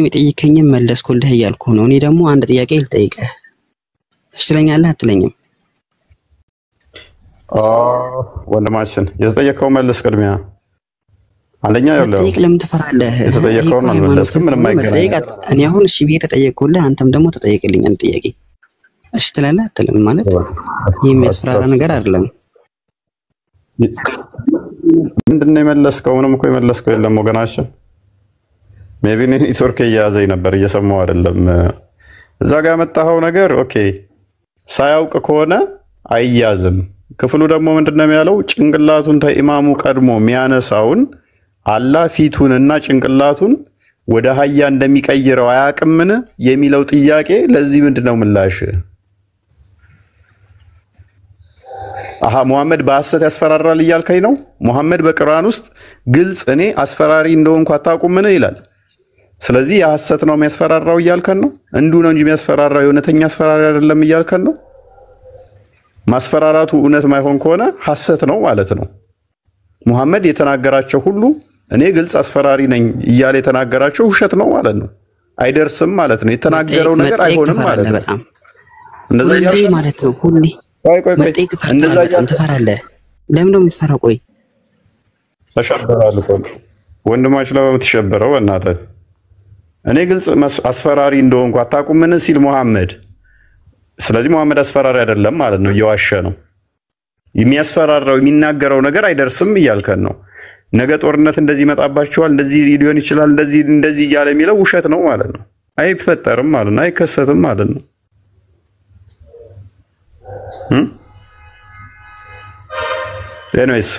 የጠየከኝን መለስኩልህ እያልኩህ ነው። እኔ ደግሞ አንድ ጥያቄ ልጠይቅህ። እሺ ትለኛለህ አትለኝም? ወንድማችን የተጠየቀው መልስ። ቅድሚያ አንደኛ ያለው ጠይቅ። ለምን ትፈራለህ? የተጠየቀውን አልመለስክም። ምንም አይገናኝ። እኔ አሁን እሺ ብዬ ተጠየቅኩልህ፣ አንተም ደግሞ ተጠየቅልኝ አንድ ጥያቄ። እሺ ትላለህ አትልም? ማለት ይሄ የሚያስፈራራ ነገር አይደለም። ምንድነው የመለስከው? ምንም እኮ የመለስከው የለም ወገናችን። ሜቢ ኔትወርክ እየያዘኝ ነበር እየሰማው አይደለም። እዛ ጋር ያመጣኸው ነገር ኦኬ፣ ሳያውቅ ከሆነ አይያዝም። ክፍሉ ደግሞ ምንድነው ያለው? ጭንቅላቱን ተኢማሙ ቀድሞ የሚያነሳውን አላህ ፊቱንና ጭንቅላቱን ወደ ሀያ እንደሚቀይረው አያውቅምን የሚለው ጥያቄ ለዚህ ምንድነው ምላሽ? ሙሐመድ በሐሰት ያስፈራራል እያልከኝ ነው? ሙሐመድ በቁርአን ውስጥ ግልጽ እኔ አስፈራሪ እንደሆንኩ አታውቁምን ይላል። ስለዚህ የሐሰት ነው የሚያስፈራራው እያልከን ነው? እንዲሁ ነው እንጂ የሚያስፈራራው የእውነተኛ አስፈራሪ አይደለም እያልከን ነው? ማስፈራራቱ እውነት ማይሆን ከሆነ ሐሰት ነው ማለት ነው። ሙሐመድ የተናገራቸው ሁሉ እኔ ግልጽ አስፈራሪ ነኝ እያለ የተናገራቸው ውሸት ነው ማለት ነው። አይደርስም ማለት ነው። የተናገረው ነገር አይሆንም ማለት ነው። እንደዛ ያለ ማለት ነው። ሁሌ መጠየቅ ትፈራለህ። ለምን ነው የምትፈራው? ቆይ ተሸበራል እኮ ወንድማች ለምን የምትሸበረው? በእናትህ እኔ ግልጽ አስፈራሪ እንደሆንኩ አታውቁምን ሲል ሙሐመድ። ስለዚህ ሙሐመድ አስፈራሪ አይደለም ማለት ነው። እየዋሸ ነው። የሚያስፈራራው የሚናገረው ነገር አይደርስም እያልከን ነው። ነገ ጦርነት እንደዚህ ይመጣባቸዋል፣ እንደዚህ ሊሆን ይችላል፣ እንደዚህ እያለ የሚለው ውሸት ነው ማለት ነው። አይፈጠርም ማለት ነው። አይከሰትም ማለት ነው። ኤኒዌይስ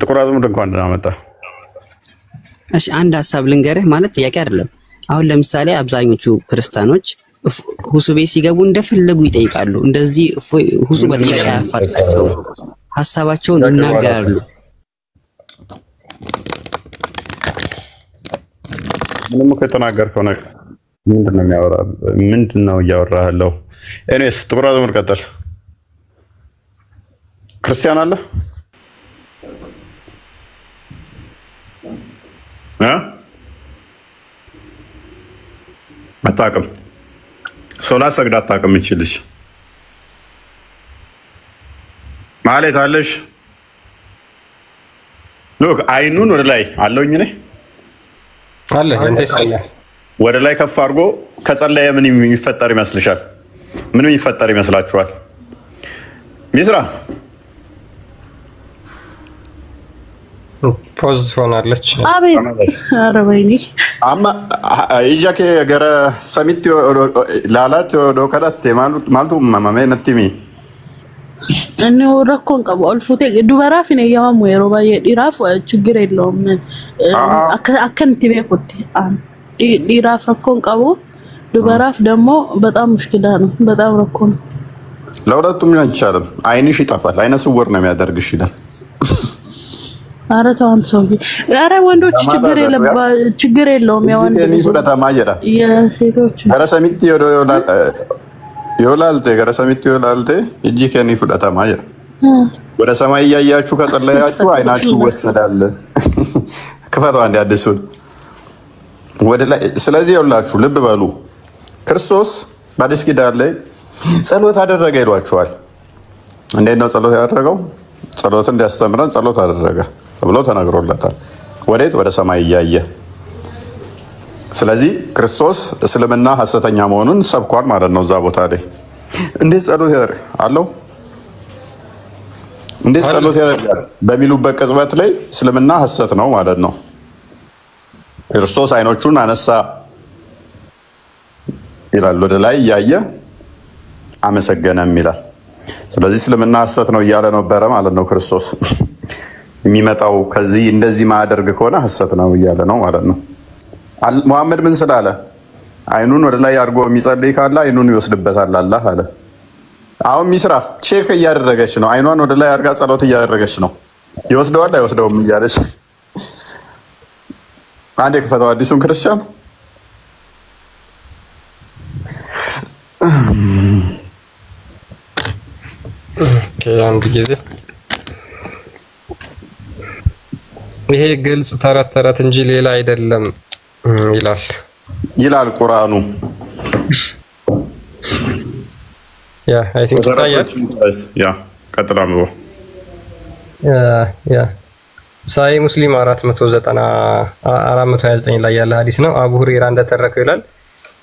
ጥቁር አዝሙድ እንኳን ደህና መጣ። እሺ አንድ ሐሳብ ልንገርህ፣ ማለት ጥያቄ አይደለም። አሁን ለምሳሌ አብዛኞቹ ክርስቲያኖች ሁሱ ቤት ሲገቡ እንደፈለጉ ይጠይቃሉ። እንደዚህ ሁሱ በጥያቄ ያፋጣቸው ሐሳባቸውን ይናገራሉ። ምንም እኮ የተናገርከው ነገር ምንድነው የሚያወራው? ምንድነው እያወራህ ያለው? ኤኒዌይስ ጥቁር አዝሙድ ቀጥል። ክርስቲያን አለ አታውቅም። ሶላት ሰግዳ አታውቅም። ይችልሽ ማለት አለሽ። ሉክ አይኑን ወደ ላይ አለውኝ ነኝ አለ እንዴ ሰላ ወደ ላይ ከፍ አድርጎ ከጸለየ ምን የሚፈጠር ይመስልሻል? ምን የሚፈጠር ይመስላችኋል? ሚስራ ፖዝ ሆናለች። አቤት አረባይኒ አማ ይጃኬ ገረ ሰሚት ላላት ዶከዳት ማልቱ ማማሜ ነቲሚ እኔ ወረኮን ቀበ አልፎቴ ዱበራፍ ነው ያማሙ የሮባ የዲራፍ ችግር የለውም። አከንቲ ቤኮቲ ዲራፍ ረኮን ቀበ ዱበራፍ ደግሞ በጣም ሙሽኪላ ነው። በጣም ረኮ ነው። ለሁለቱም ሊሆን ይችላል። አይንሽ ይጠፋል። አይነ ስውር ነው የሚያደርግሽ ይላል። ኧረ ተው አንተ ሰውዬ። ኧረ ወንዶች ችግር የለውም። የሴቶች ገረሰሚት ይወላልቴ ገረሰሚት ይወላልቴ እጂ ከኒ ፍዳታማ ጀራ ወደ ሰማይ እያያችሁ ከጸለያችሁ አይናችሁ ወሰዳል። ክፈቷ አንድ አዲሱን ወደ ላይ። ስለዚህ ይኸውላችሁ ልብ በሉ። ክርስቶስ በአዲስ ኪዳን ላይ ጸሎት አደረገ ይሏቸዋል። እንዴት ነው ጸሎት ያደረገው? ጸሎትን እንዲያስተምረን ጸሎት አደረገ ተብሎ ተነግሮለታል። ወዴት? ወደ ሰማይ እያየ። ስለዚህ ክርስቶስ እስልምና ሐሰተኛ መሆኑን ሰብኳል ማለት ነው። እዛ ቦታ ላይ እንዴት ጸሎት ያደርግ አለው እንዴት ጸሎት ያደርጋል በሚሉበት ቅጽበት ላይ እስልምና ሐሰት ነው ማለት ነው። ክርስቶስ አይኖቹን አነሳ ይላል፣ ወደ ላይ እያየ አመሰገነም ይላል። ስለዚህ እስልምና ሐሰት ነው እያለ ነበረ ማለት ነው። ክርስቶስ የሚመጣው ከዚህ እንደዚህ ማያደርግ ከሆነ ሐሰት ነው እያለ ነው ማለት ነው። ሙሐመድ ምን ስላለ? አይኑን ወደ ላይ አድርጎ የሚጸልይ ካለ አይኑን ይወስድበታል አላህ አለ። አሁን ሚስራ ቼክ እያደረገች ነው። አይኗን ወደ ላይ አድርጋ ጸሎት እያደረገች ነው። ይወስደዋል አይወስደውም እያለች አንድ የከፈተው አዲሱን ክርስቲያን አንድ ጊዜ ይሄ ግልጽ ተረት ተረት እንጂ ሌላ አይደለም ይላል ቁርአኑ። ያ አይ ቲንክ ያ ቀጥላም ነው ያ ሳይ ሙስሊም 429 ላይ ያለ ሐዲስ ነው። አቡ ሁረይራ እንደተረከው ይላል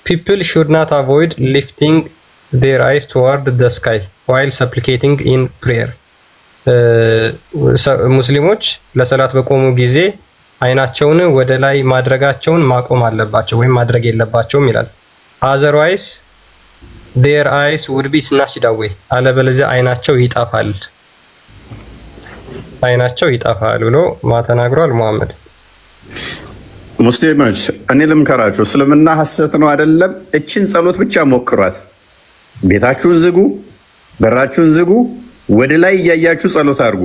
people should not avoid lifting their eyes toward the sky while supplicating in prayer ሙስሊሞች ለሰላት በቆሙ ጊዜ አይናቸውን ወደ ላይ ማድረጋቸውን ማቆም አለባቸው ወይም ማድረግ የለባቸውም ይላል። otherwise their eyes would be snatched away አለበለዚያ አይናቸው ይጣፋል ብሎ ተናግሯል ሙሐመድ። ሙስሊሞች እኔ ልምከራችሁ፣ እስልምና ሐሰት ነው አይደለም። እችን ጸሎት ብቻ ሞክሯት። ቤታችሁን ዝጉ፣ በራችሁን ዝጉ፣ ወደ ላይ እያያችሁ ጸሎት አድርጉ።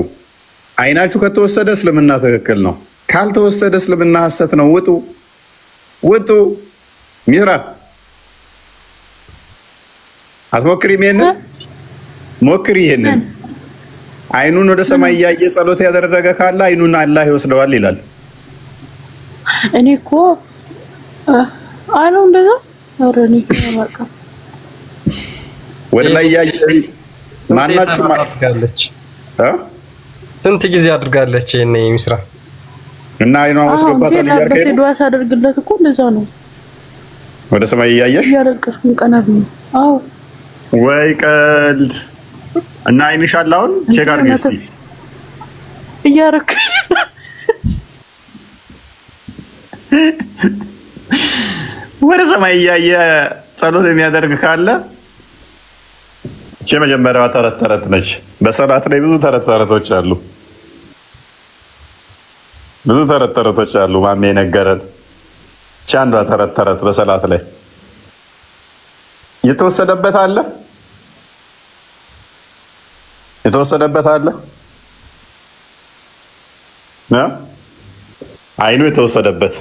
አይናችሁ ከተወሰደ እስልምና ትክክል ነው፣ ካልተወሰደ እስልምና ሐሰት ነው። ውጡ። ሚራ አትሞክሪም? ሞክሪ። ይሄንን አይኑን ወደ ሰማይ እያየ ጸሎት ያደረገ ካለ አይኑን አላህ ይወስደዋል ይላል። እኔ እኮ አለው እንደዛ አረኒ ማቃ ወደ ላይ እያየ ማናችሁ ማድረጋለች ስንት ጊዜ አድርጋለች እኔ ሚስራ እና አይኗን ወስዶባታል እያልከኝ ነው። ዱዓ ሳደርግለት እኮ እንደዛ ነው። ወደ ሰማይ እያየሽ ያለቀስኩኝ ቀናት ነው። አዎ ወይ ቀልድ እና አይንሽ አላውን ቼክ አድርጊ እስቲ እያረከኝ ወደ ሰማይ እያየ ጸሎት የሚያደርግ ካለ የመጀመሪያዋ ተረት ተረት ነች። በሰላት ላይ ብዙ ተረት ተረቶች አሉ። ማሜ ነገረን። አንዷ ተረት ተረት በሰላት ላይ የተወሰደበት አለ አይኑ የተወሰደበት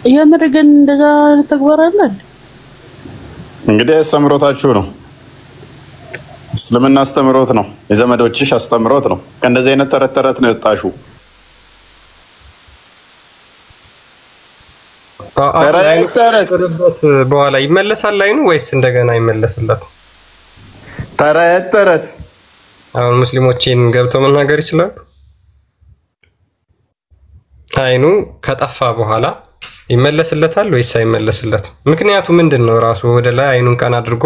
የምርገን እንደዛ ተግባራለን። እንግዲህ አስተምሮታችሁ ነው። እስልምና አስተምሮት ነው። የዘመዶችሽ አስተምሮት ነው። ከእንደዚህ አይነት ተረት ተረት ነው የወጣሽው። በኋላ ይመለሳል አይኑ ወይስ እንደገና ይመለስለት? ተረት አሁን ሙስሊሞችን ገብተው መናገር ይችላል። አይኑ ከጠፋ በኋላ ይመለስለታል ወይስ አይመለስለትም? ምክንያቱ ምንድነው? ራሱ ወደ ላይ አይኑን ቀን አድርጎ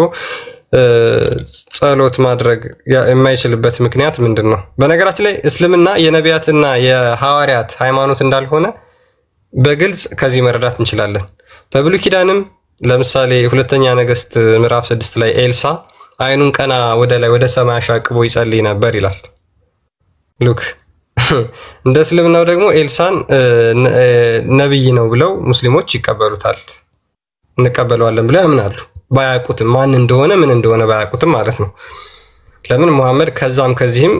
ጸሎት ማድረግ የማይችልበት ምክንያት ምንድነው? በነገራችን ላይ እስልምና የነቢያትና የሐዋርያት ሃይማኖት እንዳልሆነ በግልጽ ከዚህ መረዳት እንችላለን። በብሉይ ኪዳንም ለምሳሌ ሁለተኛ ነገሥት ምዕራፍ 6 ላይ ኤልሳ አይኑን ቀና ወደ ላይ ወደ ሰማይ አሻቅቦ ይጸልይ ነበር ይላል። ሉክ እንደ እስልምናው ደግሞ ኤልሳን ነብይ ነው ብለው ሙስሊሞች ይቀበሉታል። እንቀበለዋለን ብለው ያምናሉ። ባያቁትም ማን እንደሆነ ምን እንደሆነ ባያቁትም ማለት ነው። ለምን ሙሐመድ ከዛም ከዚህም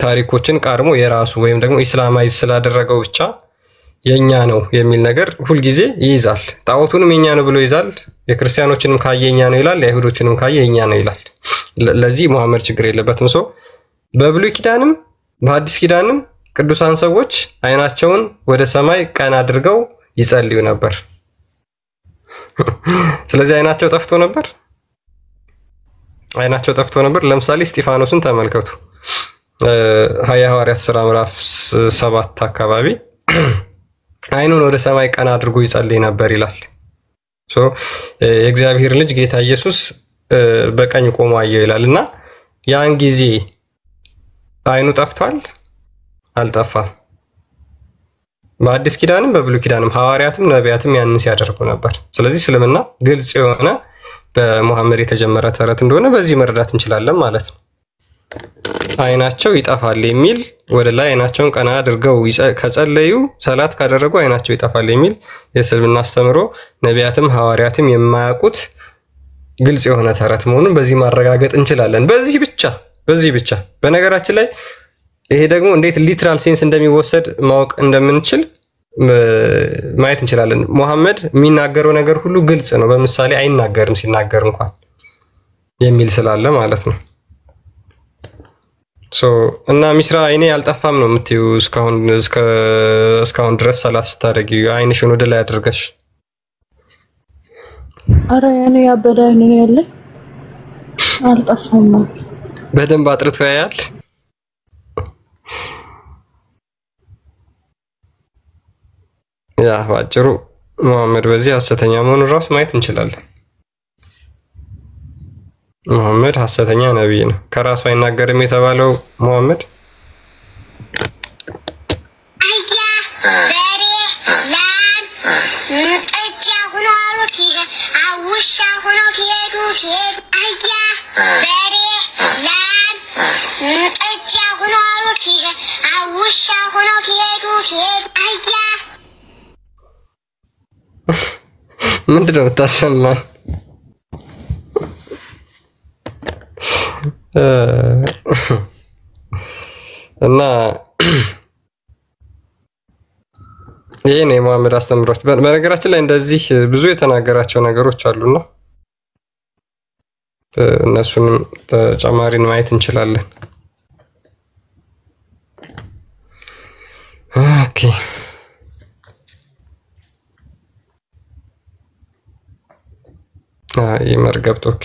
ታሪኮችን ቃርሞ የራሱ ወይም ደግሞ ኢስላማይዝ ስላደረገው ብቻ የኛ ነው የሚል ነገር ሁሉ ጊዜ ይይዛል። ጣዖቱንም የኛ ነው ብሎ ይዛል። የክርስቲያኖችንም ካየኛ ነው ይላል፣ የይሁዶችንም ካየኛ ነው ይላል። ለዚህ ሙሐመድ ችግር የለበትም። ሰው በብሉይ ኪዳንም በሐዲስ ኪዳንም ቅዱሳን ሰዎች አይናቸውን ወደ ሰማይ ቀና አድርገው ይጸልዩ ነበር። ስለዚህ አይናቸው ጠፍቶ ነበር። ለምሳሌ እስጢፋኖስን ተመልከቱ። ሐዋርያት ሥራ ምዕራፍ 7 አካባቢ አይኑን ወደ ሰማይ ቀና አድርጎ ይጸልይ ነበር ይላል። የእግዚአብሔር ልጅ ጌታ ኢየሱስ በቀኝ ቆሞ አየው ይላልና ያን ጊዜ አይኑ ጠፍቷል? አልጠፋም። በአዲስ ኪዳንም በብሉይ ኪዳንም ሐዋርያትም ነቢያትም ያንን ሲያደርጉ ነበር። ስለዚህ እስልምና ግልጽ የሆነ በሙሐመድ የተጀመረ ተረት እንደሆነ በዚህ መረዳት እንችላለን ማለት ነው። አይናቸው ይጠፋል የሚል ወደ ላይ አይናቸውን ቀና አድርገው ከጸለዩ ሰላት ካደረጉ አይናቸው ይጠፋል የሚል የእስልምና አስተምሮ ነቢያትም ሐዋርያትም የማያውቁት ግልጽ የሆነ ተረት መሆኑን በዚህ ማረጋገጥ እንችላለን። በዚህ ብቻ በነገራችን ላይ ይሄ ደግሞ እንዴት ሊትራል ሴንስ እንደሚወሰድ ማወቅ እንደምንችል ማየት እንችላለን። ሙሐመድ የሚናገረው ነገር ሁሉ ግልጽ ነው። በምሳሌ አይናገርም፣ ሲናገር እንኳን የሚል ስላለ ማለት ነው። እና ሚስራ አይኔ አልጠፋም ነው የምትይው? እስካሁን ድረስ ሰላት ስታደርጊ አይንሽን ወደ ላይ አድርገሽ? አረ ያኔ ያበደ አይኔ ያለ አልጠፋም። በደንብ አጥርቶ ያያል። ያ ባጭሩ ሙሐመድ በዚህ ሐሰተኛ መሆኑን ራሱ ማየት እንችላለን። ሙሐመድ ሐሰተኛ ነብይ ነው። ከራሱ አይናገርም የተባለው ሙሐመድ ምንድነው የምታሰማን? እና ይሄ ነው የሙሐመድ አስተምሮች። በነገራችን ላይ እንደዚህ ብዙ የተናገራቸው ነገሮች አሉና እነሱንም ተጨማሪን ማየት እንችላለን። ኦኬ ይመርገብት ኦኬ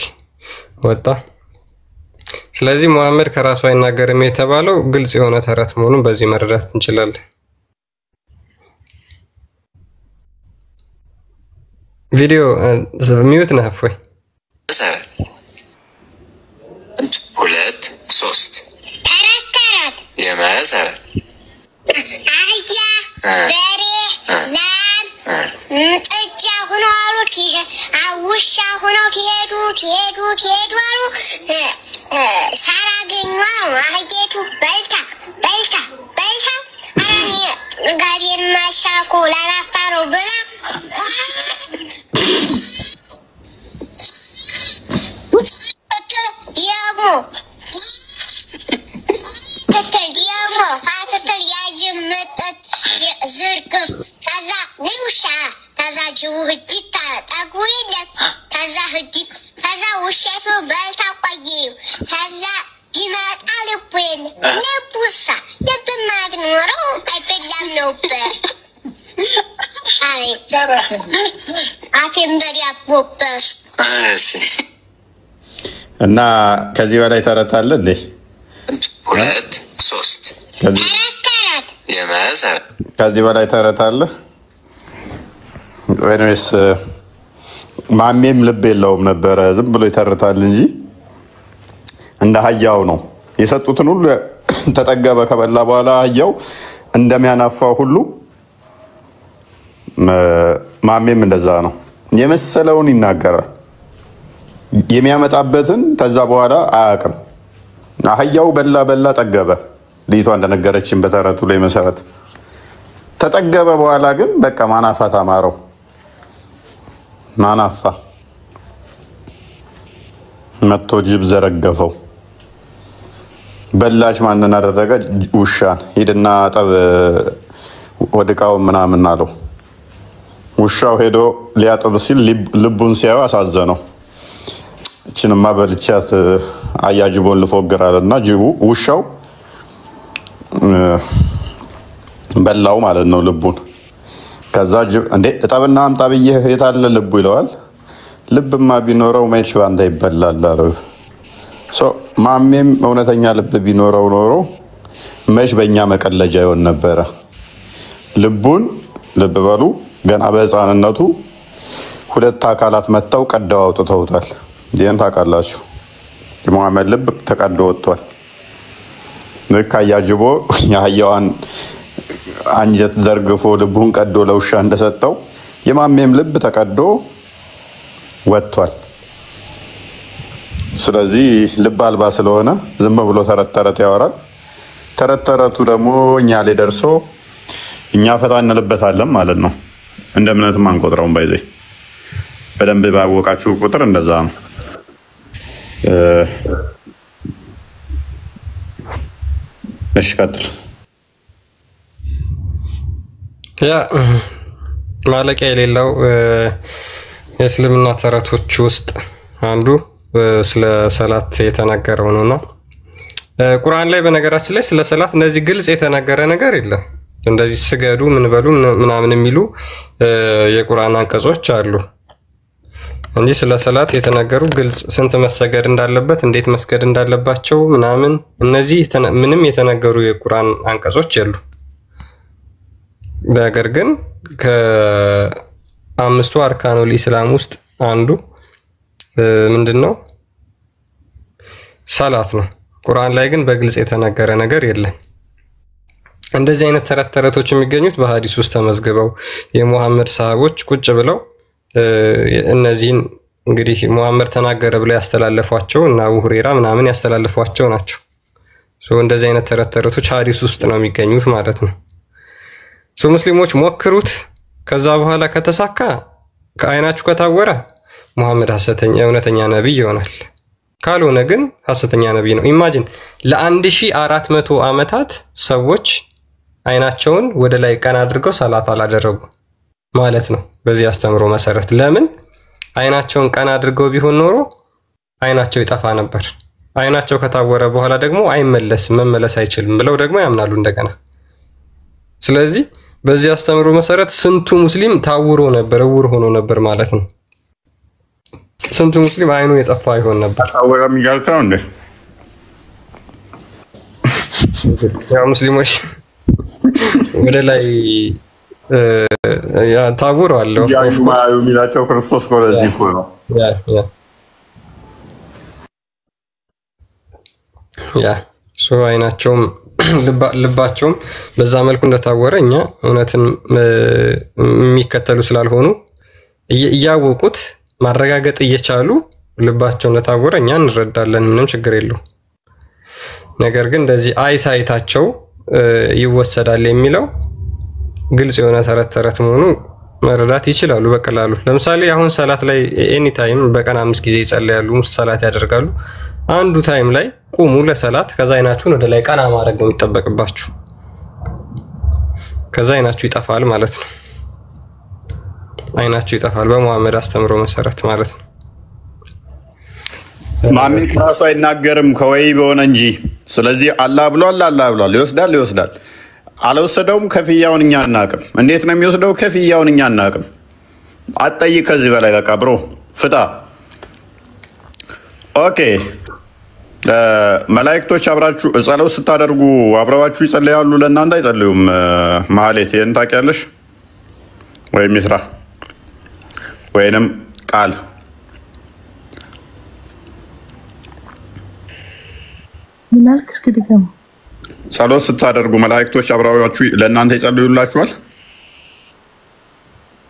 ወጣ። ስለዚህ ሙሐመድ ከራሱ አይናገርም የተባለው ግልጽ የሆነ ተረት መሆኑን በዚህ መረዳት እንችላለን። ቪዲዮ ሚዩት ነህ ወይ? 2 3 ተረት የመሰረት በሬ ላም ጥጃ ሆኖ አሉት ውሻ ሆኖ ሄዱ አሉ። ሳላገኙ አህዬቱ በልታ አራኔ ጋቤን ማሻኮ ላላፋ ነው ብላ ሀተተል ያጅመጠት ዝርግፍ ከዛ ንውሻ ከዛ ጅቡ ህዲት ጠጉ የለም ከዛ ውሸቱ በልታ ቆየው ከዛ ቢመጣ ልቡ የለም ልቡሳ ልብ ማግኖረው አይበላም ነበር። አፌን በዲያቦበስ እና ከዚህ በላይ ተረት አለ እንዴ? 2 3 ተረት የመሰረት ከዚህ በላይ ተረት አለ ወይስ ማሜም ልብ የለውም ነበረ ዝም ብሎ ይተርታል እንጂ እንደ አህያው ነው የሰጡትን ሁሉ ተጠገበ። ከበላ በኋላ አህያው እንደሚያናፋው ሁሉ ማሜም እንደዛ ነው። የመሰለውን ይናገራል፣ የሚያመጣበትን ከዛ በኋላ አያውቅም። አህያው በላ ጠገበ። ልይቷ እንደነገረችን በተረቱ ላይ መሰረት ተጠገበ። በኋላ ግን በቃ ማናፋት አማረው። ማናፋ መጥቶ ጅብ ዘረገፈው። በላች። ማንን አደረገ? ውሻን። ሂድና ጠብ ወድቃው ምናምን አለው። ውሻው ሄዶ ሊያጥብ ሲል ልቡን ሲያዩ አሳዘነው። እችንማ በልቻት አያጅቦን ልፎግራልና ጅቡ ውሻው በላው ማለት ነው ልቡን። ከዛ እንዴ እጠብና አምጣ ብዬ የታለ ልቡ ይለዋል። ልብማ ቢኖረው መች ባንተ ይበላል አለው። ማሜም እውነተኛ ልብ ቢኖረው ኖሮ መች በእኛ መቀለጃ ይሆን ነበረ። ልቡን ልብ በሉ ገና በህፃንነቱ ሁለት አካላት መጥተው ቀደው አውጥተውታል። ይህን ታውቃላችሁ። የመሐመድ ልብ ተቀዶ ወጥቷል። ልክ አያጅቦ የአህያዋን አንጀት ዘርግፎ ልቡን ቀዶ ለውሻ እንደሰጠው የማሜም ልብ ተቀዶ ወጥቷል። ስለዚህ ልብ አልባ ስለሆነ ዝም ብሎ ተረት ተረት ያወራል። ተረት ተረቱ ደግሞ እኛ ላይ ደርሶ እኛ ፈታ እንልበታለን ማለት ነው። እንደ እምነትም አንቆጥረውም። ባይዘይ በደንብ ባወቃችሁ ቁጥር እንደዛ ነው። እሺ ቀጥል። ያ ማለቂያ የሌለው የእስልምና ተረቶች ውስጥ አንዱ ስለ ሰላት የተነገረው ነውና ቁርአን ላይ በነገራችን ላይ ስለ ሰላት እንደዚህ ግልጽ የተነገረ ነገር የለም። እንደዚህ ስገዱ ምን በሉ ምናምን የሚሉ የቁርአን አንቀጾች አሉ እንጂ ስለ ሰላት የተነገሩ ግልጽ ስንት መሰገድ እንዳለበት እንዴት መስገድ እንዳለባቸው ምናምን እነዚህ ምንም የተነገሩ የቁርአን አንቀጾች የሉ። ነገር ግን ከአምስቱ አርካኑል ኢስላም ውስጥ አንዱ ምንድነው? ሰላት ነው። ቁርአን ላይ ግን በግልጽ የተነገረ ነገር የለም። እንደዚህ አይነት ተረት ተረቶች የሚገኙት በሐዲስ ውስጥ ተመዝግበው የሙሐመድ ሰሃቦች ቁጭ ብለው እነዚህን እንግዲህ ሙሐመድ ተናገረ ብለው ያስተላለፏቸው እና አቡ ሁረይራ ምናምን ያስተላለፏቸው ናቸው። እንደዚህ አይነት ተረት ተረቶች ሐዲስ ውስጥ ነው የሚገኙት ማለት ነው። ሙስሊሞች ሞክሩት። ከዛ በኋላ ከተሳካ ከአይናችሁ ከታወረ ሙሐመድ ሐሰተኛ እውነተኛ ነብይ ይሆናል። ካልሆነ ግን ሐሰተኛ ነብይ ነው። ኢማጂን ለ1400 ዓመታት ሰዎች አይናቸውን ወደ ላይ ቀና አድርገው ሰላት አላደረጉ ማለት ነው። በዚህ አስተምሮ መሰረት ለምን አይናቸውን ቀና አድርገው ቢሆን ኖሮ አይናቸው ይጠፋ ነበር። አይናቸው ከታወረ በኋላ ደግሞ አይመለስም መመለስ አይችልም ብለው ደግሞ ያምናሉ እንደገና። ስለዚህ በዚህ አስተምሮ መሰረት ስንቱ ሙስሊም ታውሮ ነበር፣ እውር ሆኖ ነበር ማለት ነው። ስንቱ ሙስሊም አይኑ የጠፋ አይሆን ነበር። ታወረ የሚጋልተው እንዴ? ያ ሙስሊሞች ወደ ላይ ያ ታውረዋል። ያ ማዩ ሚላቸው ክርስቶስ ኮለዚህ ነው። ያ አይናቸውም ልባቸውም በዛ መልኩ እንደታወረ እኛ እውነትን የሚከተሉ ስላልሆኑ እያወቁት ማረጋገጥ እየቻሉ ልባቸው እንደታወረ እኛ እንረዳለን። ምንም ችግር የለው። ነገር ግን እንደዚህ አይሳይታቸው ይወሰዳል የሚለው ግልጽ የሆነ ተረት ተረት መሆኑ መረዳት ይችላሉ በቀላሉ። ለምሳሌ አሁን ሰላት ላይ ኤኒ ታይም በቀን 5 ጊዜ ይጸልያሉ፣ ሰላት ያደርጋሉ። አንዱ ታይም ላይ ቁሙ ለሰላት፣ ከዛ አይናችሁን ወደ ላይ ቀና ማድረግ ነው የሚጠበቅባችሁ። ከዛ አይናችሁ ይጠፋል ማለት ነው። አይናችሁ ይጠፋል በመሐመድ አስተምሮ መሰረት ማለት ነው። ማሜ ራሱ አይናገርም ከወይ በሆነ እንጂ። ስለዚህ አላህ ብሏል፣ አላህ ብሏል። ይወስዳል። አልወሰደውም። ከፍያውን እኛ አናቅም። እንዴት ነው የሚወስደው? ከፍያውን እኛ አናቅም። አትጠይቅ ከዚህ በላይ በቃ ብሮ ፍታ። ኦኬ መላእክቶች አብራችሁ ጸሎት ስታደርጉ አብረዋችሁ ይጸልያሉ? ለእናንተ አይጸልዩም? ማህሌት ይሄን ታውቂያለሽ ወይም ይስራ ወይንም ቃል ምናልክ እስኪ ድገም። ጸሎት ስታደርጉ መላእክቶች አብረዋችሁ ለእናንተ ይጸልዩላችኋል?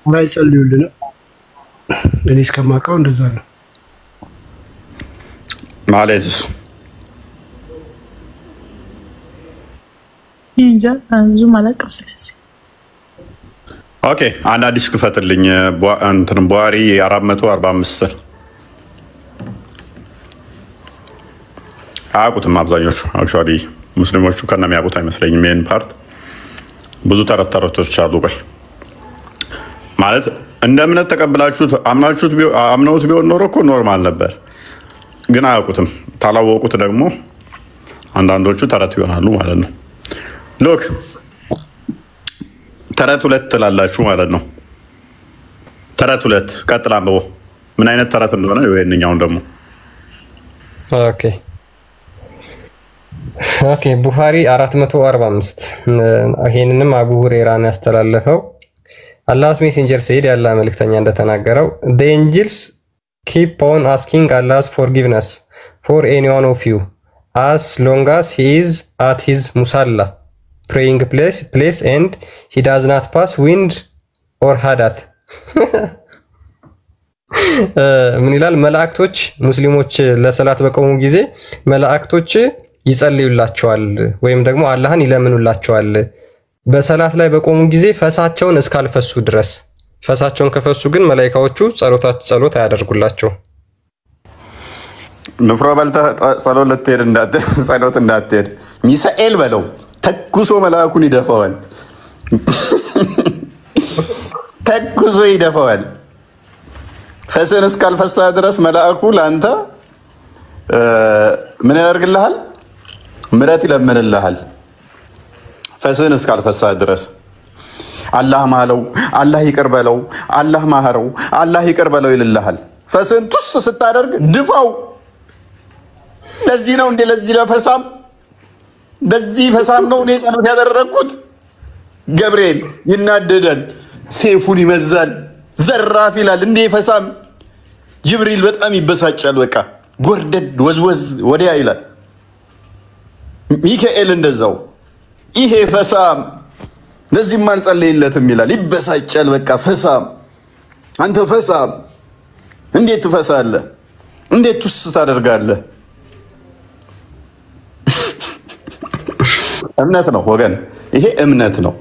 አይጸልዩልንም። እኔ እስከማውቀው እንደዛ ነው። ማለትስ እንጃ ብዙ አላውቅም። ስለዚህ ኦኬ አንድ አዲስ ክፈትልኝ። እንትን ቡሃሪ 445 አያውቁትም አብዛኞቹ። አክቹዋሊ ሙስሊሞቹ ከነሚያውቁት አይመስለኝም። ይሄን ፓርት ብዙ ተረት ተረቶች አሉ። ቆይ ማለት እንደ እምነት ተቀብላችሁት አምነውት ቢሆን ኖሮ እኮ ኖርማል ነበር፣ ግን አያውቁትም። ታላወቁት ደግሞ አንዳንዶቹ ተረት ይሆናሉ ማለት ነው። ሎክ ተረት ሁለት ትላላችሁ ማለት ነው። ተረት ሁለት ቀጥል አንብቦ ምን አይነት ተረት እንደሆነ ይሄንኛውን ደግሞ ኦኬ ቡኻሪ 445 ይሄንንም አቡ ሁሬራ ነው ያስተላለፈው። Allah's messenger said ያላ መልእክተኛ እንደተናገረው the angels keep on asking Allah's forgiveness for any one of you as long as he is at his musalla praying place and he does not pass wind or hadath ምን ይላል? መላእክቶች ሙስሊሞች ለሰላት በቆሙ ጊዜ መላእክቶች ይጸልዩላቸዋል ወይም ደግሞ አላህን ይለምኑላቸዋል በሰላት ላይ በቆሙ ጊዜ ፈሳቸውን እስካልፈሱ ድረስ። ፈሳቸውን ከፈሱ ግን መላእክቶቹ ጸሎት አያደርጉላቸው። ንፍሮ በልተ ጸሎት ልትሄድ ጸሎት እንዳትሄድ ሚሳኤል በለው ተኩሶ መልአኩን ይደፋዋል። ተኩሶ ይደፋዋል። ፈስን እስካልፈሳ ድረስ መልአኩ ላንተ ምን ያደርግልሃል? ምሕረት ይለምንልሃል። ፈስን እስካልፈሳ ድረስ አላህ ማለው፣ አላህ ይቅር በለው፣ አላህ ማህረው፣ አላህ ይቅር በለው ይልልሃል። ፈስን ቱስ ስታደርግ ድፋው። ለዚህ ነው እንደ ለዚህ ለፈሳም ለዚህ ፈሳም ነው እኔ ጸሎት ያደረኩት። ገብርኤል ይናደዳል፣ ሰይፉን ይመዛል፣ ዘራፍ ይላል። እንደ ፈሳም ጅብሪል በጣም ይበሳጫል። በቃ ጎርደድ ወዝወዝ ወዲያ ይላል። ሚካኤል እንደዛው ይሄ ፈሳም ለዚህ ማን ጸልይለትም ይላል፣ ይበሳጫል። በቃ ፈሳም አንተ ፈሳም እንዴት ትፈሳለህ? እንዴት ትስ ታደርጋለህ? እምነት ነው ወገን፣ ይሄ እምነት ነው።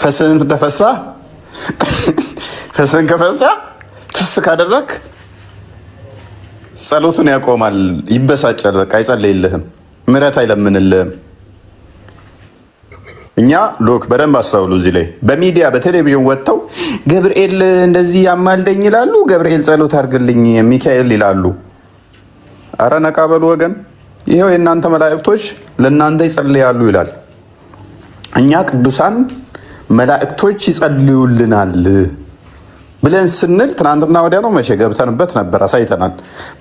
ፈስን ተፈሳ ፈስን ከፈሳ ትስ ካደረክ ጸሎቱን ያቆማል፣ ይበሳጫል። በቃ አይጸልይልህም፣ ምሕረት አይለምንልህም። እኛ ሎክ በደንብ አስተውሉ። እዚህ ላይ በሚዲያ በቴሌቪዥን ወጥተው ገብርኤል እንደዚህ ያማልደኝ ይላሉ፣ ገብርኤል ጸሎት አድርግልኝ ሚካኤል ይላሉ። አረ ነቃ በሉ ወገን። ይሄው የእናንተ መላእክቶች ለእናንተ ይጸልያሉ ይላል። እኛ ቅዱሳን መላእክቶች ይጸልዩልናል ብለን ስንል ትናንትና ወዲያ ነው መቼ ገብተንበት ነበር፣ አሳይተናል።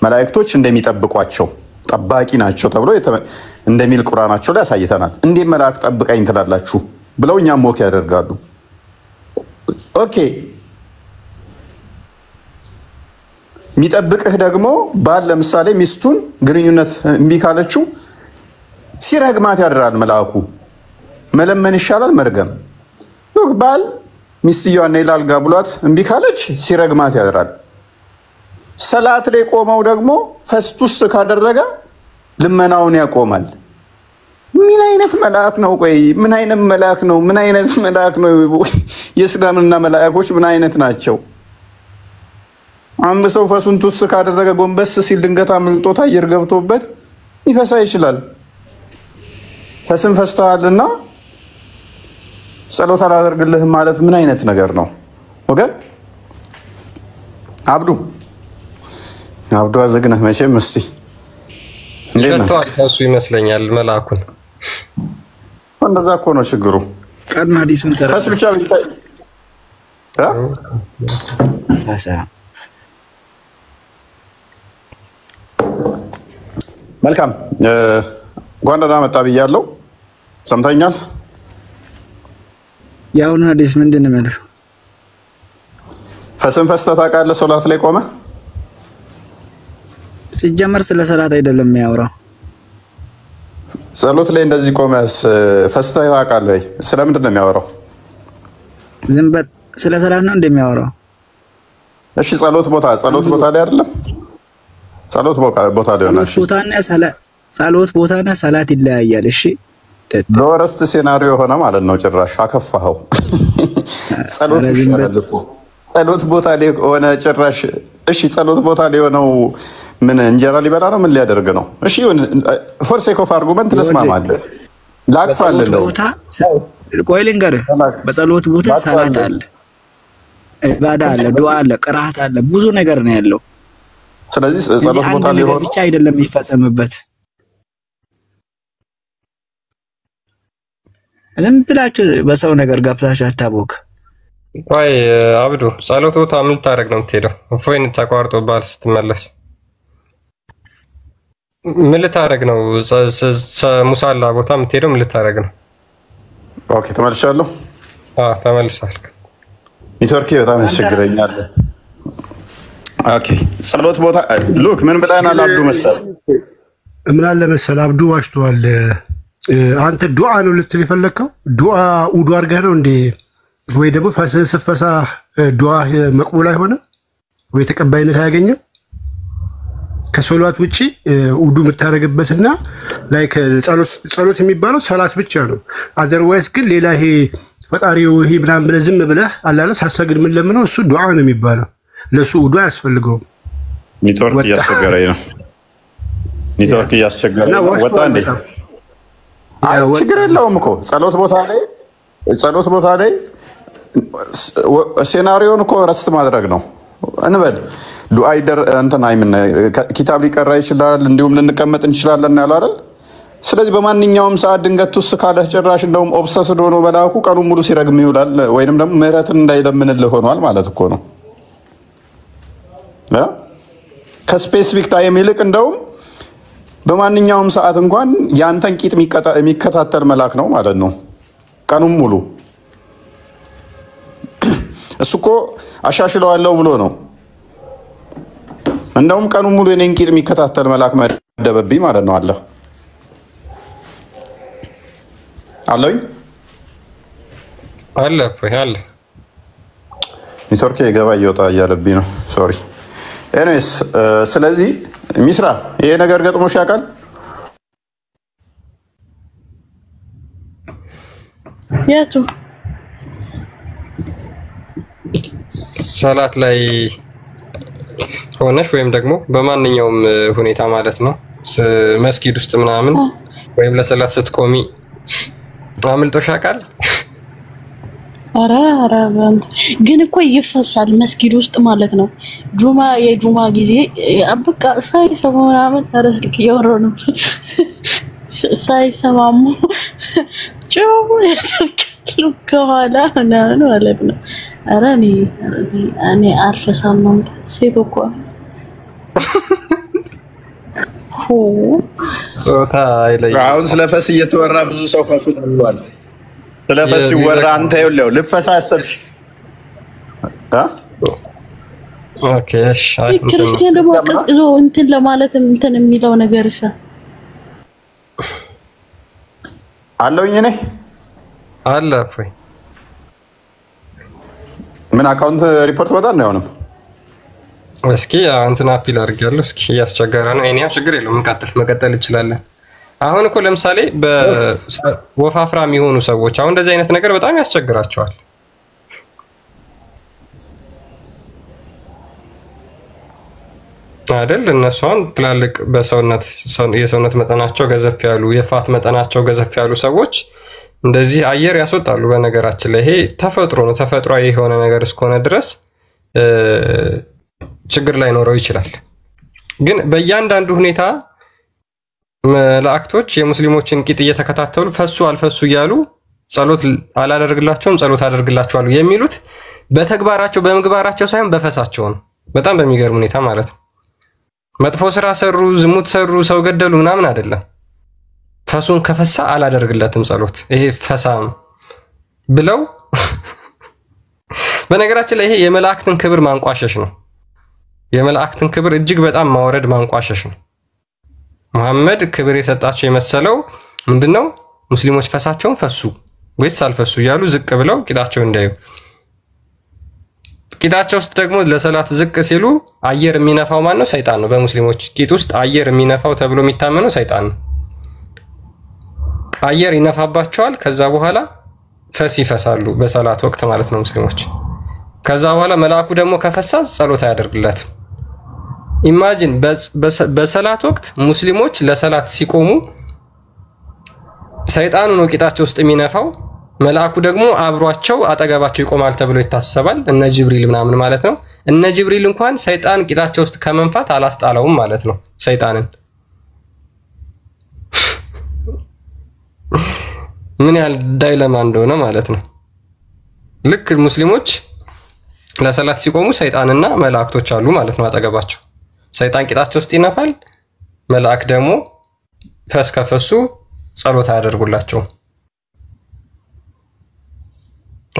መላእክቶች እንደሚጠብቋቸው ጠባቂ ናቸው ተብሎ እንደሚል ቁርአናቸው ላይ አሳይተናል። እንዴ መላእክት ጠብቀኝ ትላላችሁ ብለው እኛም ሞክ ያደርጋሉ። ኦኬ የሚጠብቅህ ደግሞ ባል ለምሳሌ ሚስቱን ግንኙነት እምቢ ካለችው ሲረግማት ያድራል መልአኩ። መለመን ይሻላል መርገም። ሎክ ባል ሚስትየዋን ይላል ጋብሏት እምቢ ካለች ሲረግማት ያድራል። ሰላት ላይ ቆመው ደግሞ ፈስቱስ ካደረገ ልመናውን ያቆማል። ምን አይነት መልአክ ነው? ቆይ ምን አይነት መልአክ ነው? ምን አይነት መልአክ ነው? የእስላምና መልአኮች ምን አይነት ናቸው? አንድ ሰው ፈሱን ቱስ ካደረገ ጎንበስ ሲል ድንገት አምልጦት አየር ገብቶበት ይፈሳ ይችላል። ፈስን ፈስተዋልና ጸሎት አላደርግልህም ማለት ምን አይነት ነገር ነው ወገን? አብዱ አዘግነህ መቼም እስቲ ለተዋል እሱ ይመስለኛል መልአኩን። እንደዛ እኮ ነው ችግሩ። ቀድማ ዲሱን ተራ ፈስ ብቻ ፈሳ መልካም እንኳን ደህና መጣ ብያለሁ። ሰምተኛል? ያውና ዲስ ምንድን ነው ማለት? ፈስን ፈስተህ ታውቃለህ? ሶላት ላይ ቆመ ሲጀመር ስለ ሰላት አይደለም የሚያወራው። ጸሎት ላይ እንደዚህ ቆመስ ፈስተህ ታውቃለህ? ስለምንድን ነው የሚያወራው? ዝም በል ስለ ሰላት ነው እንደሚያወራው። እሺ ጸሎት ቦታ ላይ አይደለም? ጸሎት ቦታ ላይ ሆነ። እሺ ጸሎት ቦታና ሰላት ይለያያል። እሺ ሎረስት ሴናሪዮ ሆነ ማለት ነው። ጭራሽ አከፋኸው። ጸሎት ይሻላል እኮ ጸሎት ቦታ ላይ ሆነ ጭራሽ። እሺ ጸሎት ቦታ ላይ ሆነው ምን እንጀራ ሊበላ ነው? ምን ሊያደርግ ነው? እሺ ፎር ሴክ ኦፍ አርጉመንት ለስማማለህ፣ ላቅፋለህ። ቆይ ልንገርህ፣ በጸሎት ቦታ ሰላት አለ፣ ኢባዳ አለ፣ ዱዓ አለ፣ ቅራት አለ፣ ብዙ ነገር ነው ያለው። ስለዚህ ጸሎት ቦታ ላይ ሆነ ብቻ አይደለም የሚፈጸምበት። ዝም ብላችሁ በሰው ነገር ገብታችሁ አታቦክ። ቆይ አብዱ ጸሎት ቦታ ምን ታረግ ነው የምትሄደው? እፎይን ተቋርጦብሃል ስትመለስ ምን ልታረግ ነው? ሙሳላ ቦታ የምትሄደው ምን ልታረግ ነው? ኦኬ ተመልሻለሁ። ተመልሳል። ኔትወርክ በጣም ያስቸግረኛል። ኦኬ ጸሎት ቦታ ሉክ ምን ብለናል? አብዱ መሰል ምን አለ መሰል አብዱ ዋሽቷል። አንተ ዱዓ ነው ልትል የፈለከው? ዱዓ ውዱ አድርገህ ነው እንዴ? ወይ ደግሞ ፈስህን ስትፈሳ ዱዓ መቅቡል አይሆንም ወይ ተቀባይነት አያገኝም? ከሶላት ውጪ ውዱ የምታደርግበትና ላይክ ጸሎት የሚባለው ሰላት ብቻ ነው። አዘርዋይስ ግን ሌላ ይሄ ፈጣሪው ይሄ ምናምን ብለህ ዝም ብለህ አላለ ሳሰግድ ምን ለምነው እሱ ዱዓ ነው የሚባለው። ለሱ ውዱ አያስፈልገውም። ኔትወርክ እያስቸገረኝ ነው። ኔትወርክ እያስቸገረኝ ነው። ወጣ እንዴ? አይ ችግር የለውም እኮ ጸሎት ቦታ ላይ ሴናሪዮን እኮ ረስት ማድረግ ነው እንበል። ዱዓ እንትን አይምን ኪታብ ሊቀራ ይችላል፣ እንዲሁም ልንቀመጥ እንችላለን ያለው አይደል? ስለዚህ በማንኛውም ሰዓት ድንገት ውስጥ ካለህ ጭራሽ እንደውም ኦብሰስድ ሆኖ መላኩ ቀኑን ሙሉ ሲረግም ይውላል፣ ወይንም ደግሞ ምህረትን እንዳይለምንልህ ሆኗል ማለት እኮ ነው። ከስፔሲፊክ ታይም ይልቅ እንደውም በማንኛውም ሰዓት እንኳን ያንተን ቂጥ የሚከታተል መልአክ ነው ማለት ነው ቀኑን ሙሉ። እሱ እኮ አሻሽለዋለሁ ብሎ ነው። እንደውም ቀኑን ሙሉ የኔን ቂጥ የሚከታተል መልአክ መደበብኝ ማለት ነው። አለኝ አለ ኔትወርክ የገባ እየወጣ እያለብኝ ነው። ሶሪ ኤኒዌይስ ስለዚህ ሚስራ ይሄ ነገር ገጥሞሽ ያውቃል? የቱ ሰላት ላይ ሆነሽ ወይም ደግሞ በማንኛውም ሁኔታ ማለት ነው መስጊድ ውስጥ ምናምን ወይም ለሰላት ስትቆሚ አምልጦሽ ያውቃል? ኧረ ግን እኮ ይፈሳል መስጊድ ውስጥ ማለት ነው። የጁማ ጊዜ አበቃ ሳይሰማ ምናምን አረስልክ እያወራሁ ነው። ሳይሰማሙ ጮሁ ያሰርካሉ ከኋላ ምናምን ማለት ነው። ኧረ እኔ አልፈሳም ነው ሴት እኮ አሁን ስለ ፈስ እየተወራ ብዙ ሰው ፈሱ ተብሏል። ስለ ፈስ ሲወራ አንተ ይኸውልህ ልፈሳ ያሰብሽ ኦኬ ክርስቲያን ደግሞ ቀዝቅዞ እንትን ለማለት እንትን የሚለው ነገር እሺ አለውኝ እኔ አለ ወይ ምን አካውንት ሪፖርት ወጣ ነው ያውንም እስኪ እንትን አፒል አድርጌያለሁ። እስኪ ያስቸገረ ነው። እኔም ችግር የለውም መቀጠል እንችላለን። አሁን እኮ ለምሳሌ በወፋፍራም የሆኑ ሰዎች አሁን እንደዚህ አይነት ነገር በጣም ያስቸግራቸዋል አይደል? እነሱ አሁን ትላልቅ የሰውነት መጠናቸው ገዘፍ ያሉ የፋት መጠናቸው ገዘፍ ያሉ ሰዎች እንደዚህ አየር ያስወጣሉ። በነገራችን ላይ ይሄ ተፈጥሮ ነው። ተፈጥሯዊ የሆነ ነገር እስከሆነ ድረስ ችግር ላይኖረው ይችላል። ግን በእያንዳንዱ ሁኔታ መላእክቶች የሙስሊሞችን ቂጥ እየተከታተሉ ፈሱ አልፈሱ እያሉ ጸሎት አላደርግላቸውም ጸሎት አደርግላቸዋለሁ የሚሉት በተግባራቸው በምግባራቸው ሳይሆን በፈሳቸው ነው። በጣም በሚገርም ሁኔታ ማለት ነው። መጥፎ ስራ ሰሩ፣ ዝሙት ሰሩ፣ ሰው ገደሉ ምናምን አይደለም። ፈሱን ከፈሳ አላደርግለትም ጸሎት ይሄ ፈሳም ብለው በነገራችን ላይ ይሄ የመላእክትን ክብር ማንቋሸሽ ነው። የመላእክትን ክብር እጅግ በጣም ማውረድ ማንቋሸሽ ነው። መሐመድ ክብር የሰጣቸው የመሰለው ምንድነው? ሙስሊሞች ፈሳቸውን ፈሱ ወይስ አልፈሱ እያሉ ዝቅ ብለው ቂጣቸው እንዳዩ ቂጣቸው ውስጥ ደግሞ ለሰላት ዝቅ ሲሉ አየር የሚነፋው ማን ነው? ሰይጣን ነው። በሙስሊሞች ቂጥ ውስጥ አየር የሚነፋው ተብሎ የሚታመነው ሰይጣን ነው። አየር ይነፋባቸዋል። ከዛ በኋላ ፈስ ይፈሳሉ በሰላት ወቅት ማለት ነው ሙስሊሞች። ከዛ በኋላ መልአኩ ደግሞ ከፈሳ ጸሎት አያደርግላትም። ኢማጂን በሰላት ወቅት ሙስሊሞች ለሰላት ሲቆሙ ሰይጣኑ ነው ቂጣቸው ውስጥ የሚነፋው፣ መልአኩ ደግሞ አብሯቸው አጠገባቸው ይቆማል ተብሎ ይታሰባል። እነ ጅብሪል ምናምን ማለት ነው። እነ ጅብሪል እንኳን ሰይጣን ቂጣቸው ውስጥ ከመንፋት አላስጣለውም ማለት ነው ሰይጣንን። ምን ያህል ዳይለማ እንደሆነ ማለት ነው። ልክ ሙስሊሞች ለሰላት ሲቆሙ ሰይጣንና መላእክቶች አሉ ማለት ነው አጠገባቸው። ሰይጣን ቂጣቸው ውስጥ ይነፋል፣ መላእክ ደግሞ ፈስ ከፈሱ ጸሎት ያደርጉላቸው።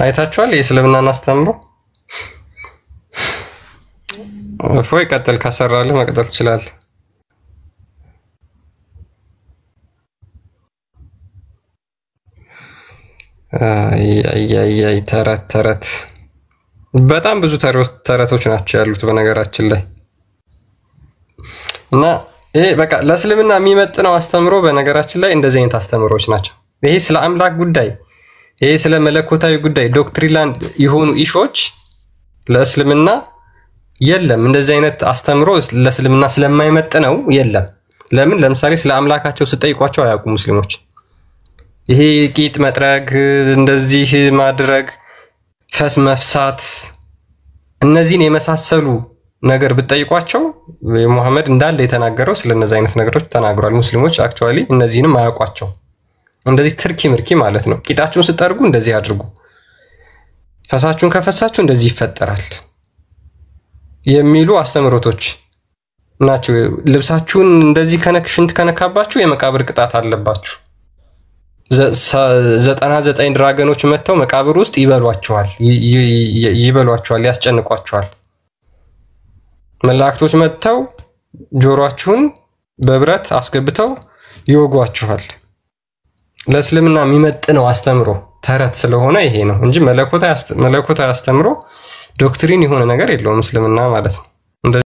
አይታችኋል የእስልምናን አስተምሮ። እፎይ ቀጥል፣ ካሰራልህ መቀጠል ትችላለህ። አይ ተረት በጣም ብዙ ተረቶች ናቸው ያሉት በነገራችን ላይ እና ይሄ በቃ ለእስልምና የሚመጥነው አስተምሮ በነገራችን ላይ እንደዚህ አይነት አስተምሮች ናቸው። ይሄ ስለ አምላክ ጉዳይ፣ ይሄ ስለ መለኮታዊ ጉዳይ ዶክትሪናል የሆኑ ኢሾች ለእስልምና የለም። እንደዚህ አይነት አስተምሮ ለእስልምና ስለማይመጥነው የለም። ለምን? ለምሳሌ ስለ አምላካቸው ስጠይቋቸው አያውቁም ሙስሊሞች። ይሄ ቂጥ መጥረግ፣ እንደዚህ ማድረግ፣ ፈስ መፍሳት፣ እነዚህን የመሳሰሉ ነገር ብትጠይቋቸው ሙሐመድ እንዳለ የተናገረው ስለነዚህ አይነት ነገሮች ተናግሯል። ሙስሊሞች አክቹአሊ እነዚህንም አያውቋቸው። እንደዚህ ትርኪ ምርኪ ማለት ነው። ቂጣችሁን ስጠርጉ እንደዚህ አድርጉ፣ ፈሳችሁን ከፈሳችሁ እንደዚህ ይፈጠራል የሚሉ አስተምሮቶች ናቸው። ልብሳችሁን እንደዚህ ሽንት ከነካባችሁ የመቃብር ቅጣት አለባችሁ። 99 ድራገኖች መጥተው መቃብር ውስጥ ይበሏቸዋል፣ ያስጨንቋቸዋል። መላእክቶች መጥተው ጆሮአችሁን በብረት አስገብተው ይወጓችኋል። ለእስልምና የሚመጥነው አስተምሮ ተረት ስለሆነ ይሄ ነው እንጂ መለኮታዊ አስተምሮ ዶክትሪን የሆነ ነገር የለውም እስልምና ማለት ነው።